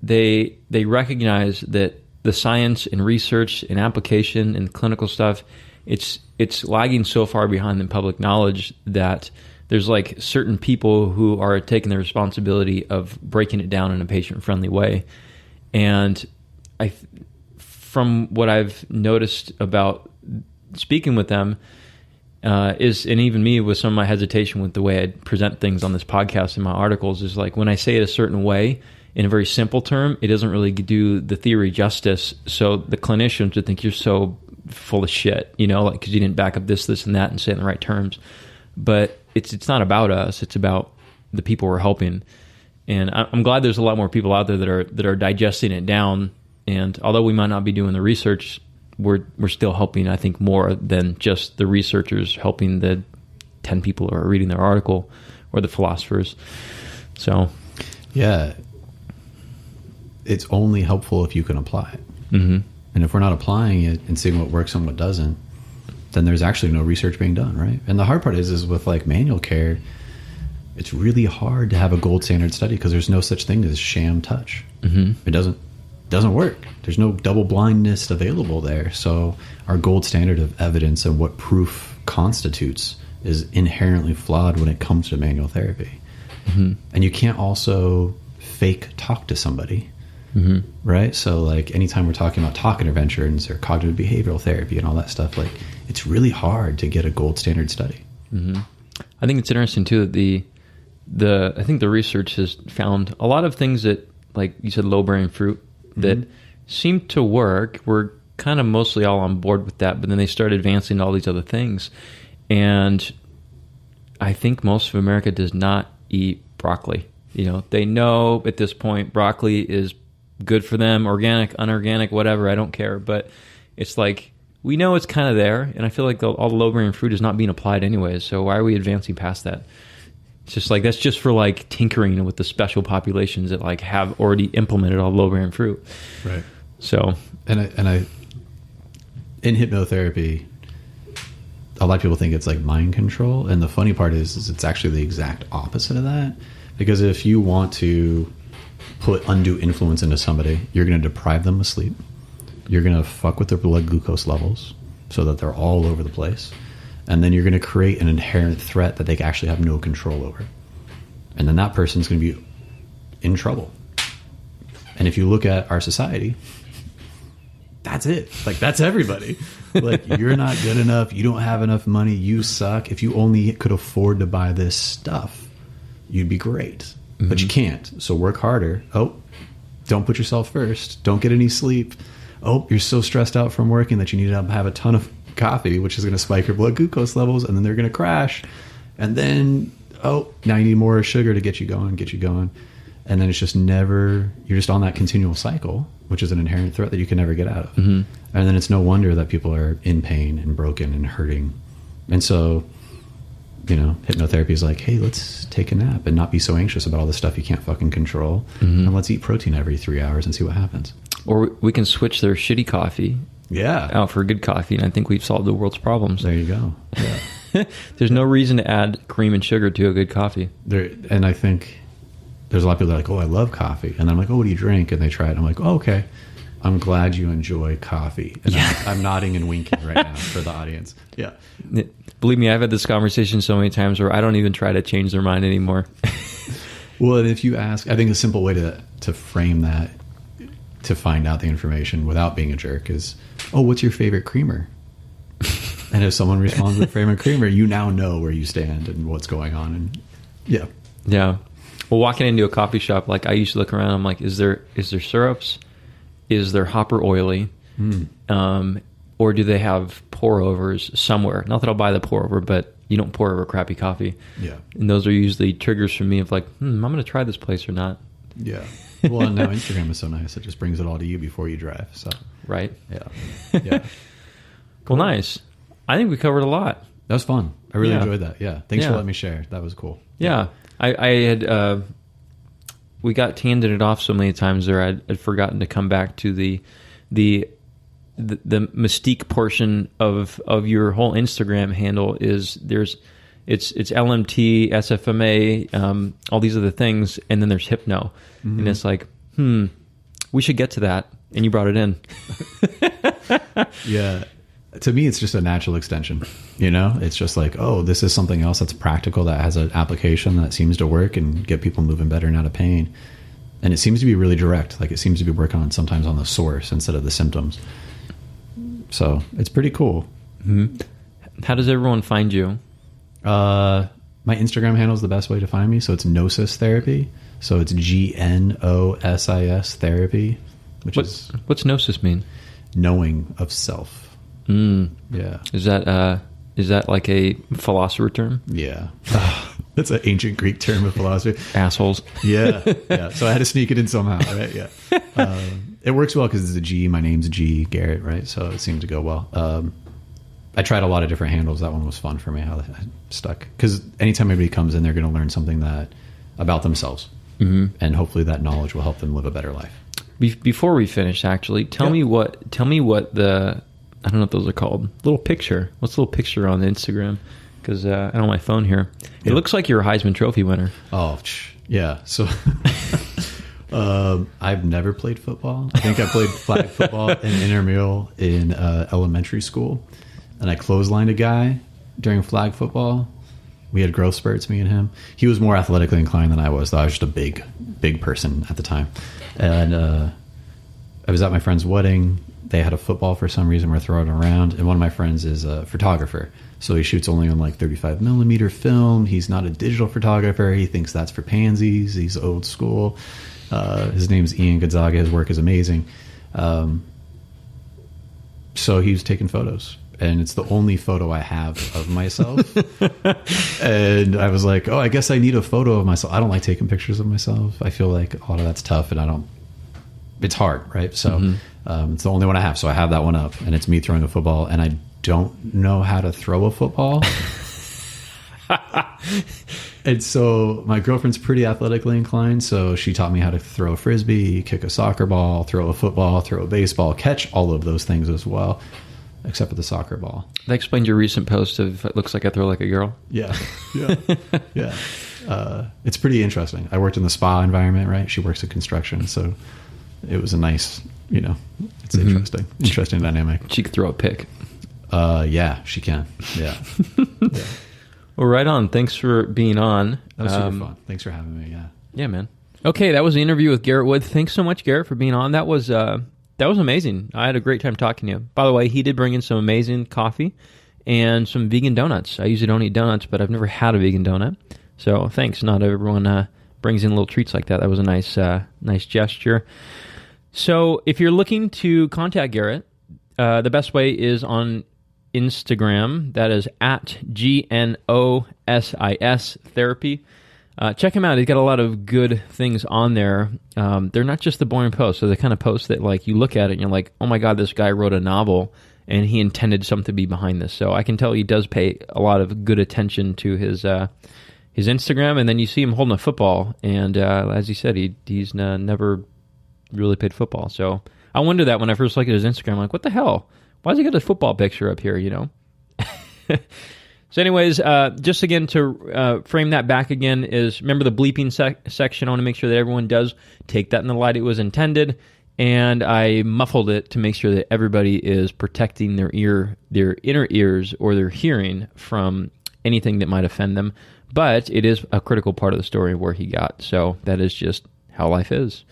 they recognize that the science and research and application and clinical stuff, it's lagging so far behind the public knowledge that there's like certain people who are taking the responsibility of breaking it down in a patient-friendly way. And from what I've noticed about speaking with them, and even me with some of my hesitation with the way I present things on this podcast and my articles, is like when I say it a certain way, in a very simple term, it doesn't really do the theory justice. So the clinicians would think you're so full of shit, like because you didn't back up this, and that, and say it in the right terms. But it's not about us; it's about the people we're helping. And I'm glad there's a lot more people out there that are digesting it down. And although we might not be doing the research, we're still helping. I think more than just the researchers helping the 10 people who are reading their article, or the philosophers. So, yeah. it's only helpful if you can apply it. Mm-hmm. And if we're not applying it and seeing what works and what doesn't, then there's actually no research being done, right? And the hard part is with like manual care, it's really hard to have a gold standard study because there's no such thing as sham touch. Mm-hmm. It doesn't work. There's no double blindness available there. So our gold standard of evidence and what proof constitutes is inherently flawed when it comes to manual therapy. Mm-hmm. And you can't also fake talk to somebody. Mm-hmm. Right? So like anytime we're talking about talk interventions or cognitive behavioral therapy and all that stuff, like it's really hard to get a gold standard study. Mm-hmm. I think it's interesting too that I think the research has found a lot of things that, like you said, low bearing fruit that mm-hmm. seem to work. We're kind of mostly all on board with that, but then they start advancing to all these other things. And I think most of America does not eat broccoli. They know at this point broccoli is good for them, organic, unorganic, whatever, I don't care. But it's like, we know it's kind of there, and I feel like all the low-bearing fruit is not being applied anyways, so why are we advancing past that? It's just like, that's just for like tinkering with the special populations that like have already implemented all low-bearing fruit. Right. So. And I in hypnotherapy, a lot of people think it's like mind control, and the funny part is it's actually the exact opposite of that, because if you want to put undue influence into somebody, you're going to deprive them of sleep. You're going to fuck with their blood glucose levels so that they're all over the place. And then you're going to create an inherent threat that they actually have no control over. And then that person's going to be in trouble. And if you look at our society, that's it. Like, that's everybody. Like, you're not good enough. You don't have enough money. You suck. If you only could afford to buy this stuff, you'd be great. But you can't. So work harder. Oh, don't put yourself first. Don't get any sleep. Oh, you're so stressed out from working that you need to have a ton of coffee, which is going to spike your blood glucose levels, and then they're going to crash. And then, oh, now you need more sugar to get you going. And then it's just you're just on that continual cycle, which is an inherent threat that you can never get out of. Mm-hmm. And then it's no wonder that people are in pain and broken and hurting. And so, hypnotherapy is like, hey, let's take a nap and not be so anxious about all the stuff you can't fucking control. Mm-hmm. And let's eat protein every 3 hours and see what happens. Or we can switch their shitty coffee out for good coffee, and I think we've solved the world's problems. There you go. Yeah. There's no reason to add cream and sugar to a good coffee. And I think there's a lot of people that are like, oh, I love coffee. And I'm like, oh, what do you drink? And they try it. And I'm like, oh, okay. I'm glad you enjoy coffee. And I'm nodding and winking right now for the audience. Yeah. Believe me, I've had this conversation so many times where I don't even try to change their mind anymore. Well, and if you ask, I think a simple way to frame that, to find out the information without being a jerk, is, oh, what's your favorite creamer? And if someone responds with favorite creamer, you now know where you stand and what's going on. And yeah. Well, walking into a coffee shop, like I used to look around, I'm like, is there syrups? Is there hopper oily? Or do they have pour overs somewhere? Not that I'll buy the pour over, but you don't pour over crappy coffee. Yeah. And those are usually triggers for me of like, I'm going to try this place or not. Yeah. Well, and now Instagram is so nice. It just brings it all to you before you drive. So. Right. Yeah. Cool. Well, nice. I think we covered a lot. That was fun. I really enjoyed that. Yeah. Thanks for letting me share. That was cool. Yeah. I had, we got tangented off so many times there. I'd forgotten to come back to the mystique portion of your whole Instagram handle is it's LMT, SFMA, all these other things, and then there's hypno. Mm-hmm. And it's like, we should get to that. And you brought it in. Yeah. To me, it's just a natural extension. It's just like, oh, this is something else that's practical, that has an application that seems to work and get people moving better and out of pain. And it seems to be really direct. Like, it seems to be working on sometimes on the source instead of the symptoms. So it's pretty cool. Mm-hmm. How does everyone find you? My Instagram handle is the best way to find me. So it's Gnosis Therapy. So it's GNOSIS Therapy. What's Gnosis mean? Knowing of self. Yeah. Is that like a philosopher term? Yeah. That's an ancient Greek term of philosophy. Assholes. Yeah. So I had to sneak it in somehow, right? Yeah. It works well because it's a G. My name's G, Garrett, right? So it seemed to go well. I tried a lot of different handles. That one was fun for me. I stuck. Because anytime anybody comes in, they're going to learn something about themselves. Mm-hmm. And hopefully that knowledge will help them live a better life. Before we finish, actually, tell me what the, I don't know what those are called. Little picture. What's the little picture on Instagram? Because I don't have my phone here. It looks like you're a Heisman Trophy winner. Oh, yeah. So I've never played football. I think I played flag football and intramural in elementary school. And I clotheslined a guy during flag football. We had growth spurts, me and him. He was more athletically inclined than I was, though. I was just a big person at the time. And I was at my friend's wedding. They had a football for some reason. We're throwing it around. And one of my friends is a photographer. So he shoots only on like 35 millimeter film. He's not a digital photographer. He thinks that's for pansies. He's old school. His name's Ian Gonzaga. His work is amazing. So he was taking photos. And it's the only photo I have of myself. And I was like, oh, I guess I need a photo of myself. I don't like taking pictures of myself. I feel like a lot of that's tough, and it's hard, right? So it's the only one I have. So I have that one up, and it's me throwing a football, and I don't know how to throw a football. And so my girlfriend's pretty athletically inclined, so she taught me how to throw a frisbee, kick a soccer ball, throw a football, throw a baseball, catch all of those things as well. Except for the soccer ball. That explains your recent post of "It looks like I throw like a girl." Yeah. It's pretty interesting. I worked in the spa environment, right? She works in construction, so it was a nice, it's interesting dynamic. She could throw a pick. Yeah, she can. Yeah. Well, right on. Thanks for being on. That was super fun. Thanks for having me. Yeah. Yeah, man. Okay, that was the interview with Garrett Wood. Thanks so much, Garrett, for being on. That was amazing. I had a great time talking to you. By the way, he did bring in some amazing coffee and some vegan donuts. I usually don't eat donuts, but I've never had a vegan donut. So thanks. Not everyone brings in little treats like that. That was a nice gesture. So if you're looking to contact Garrett, the best way is on Instagram. That is at GNOSIS Therapy. Check him out. He's got a lot of good things on there. They're not just the boring posts. They're the kind of posts that, like, you look at it and you're like, oh my God, this guy wrote a novel and he intended something to be behind this. So I can tell he does pay a lot of good attention to his Instagram. And then you see him holding a football. And as he said, he's never really played football. So I wonder that when I first looked at his Instagram, I'm like, what the hell? Why does he got a football picture up here, So anyways, just again to frame that back again is, remember the bleeping section. I want to make sure that everyone does take that in the light it was intended. And I muffled it to make sure that everybody is protecting their inner ears or their hearing from anything that might offend them. But it is a critical part of the story where he got. So that is just how life is.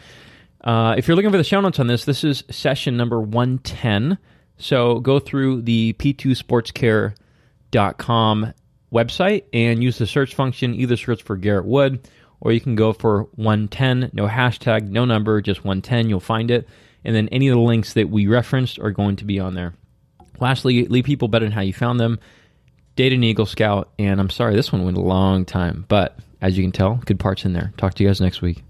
If you're looking for the show notes on this is session number 110. So go through the p2sportscare.com website and use the search function. Either search for Garrett Wood, or you can go for 110, no hashtag, no number, just 110. You'll find it. And then any of the links that we referenced are going to be on there. Lastly, leave people better than how you found them. Date an Eagle Scout. And I'm sorry, this one went a long time, but as you can tell, good parts in there. Talk to you guys next week.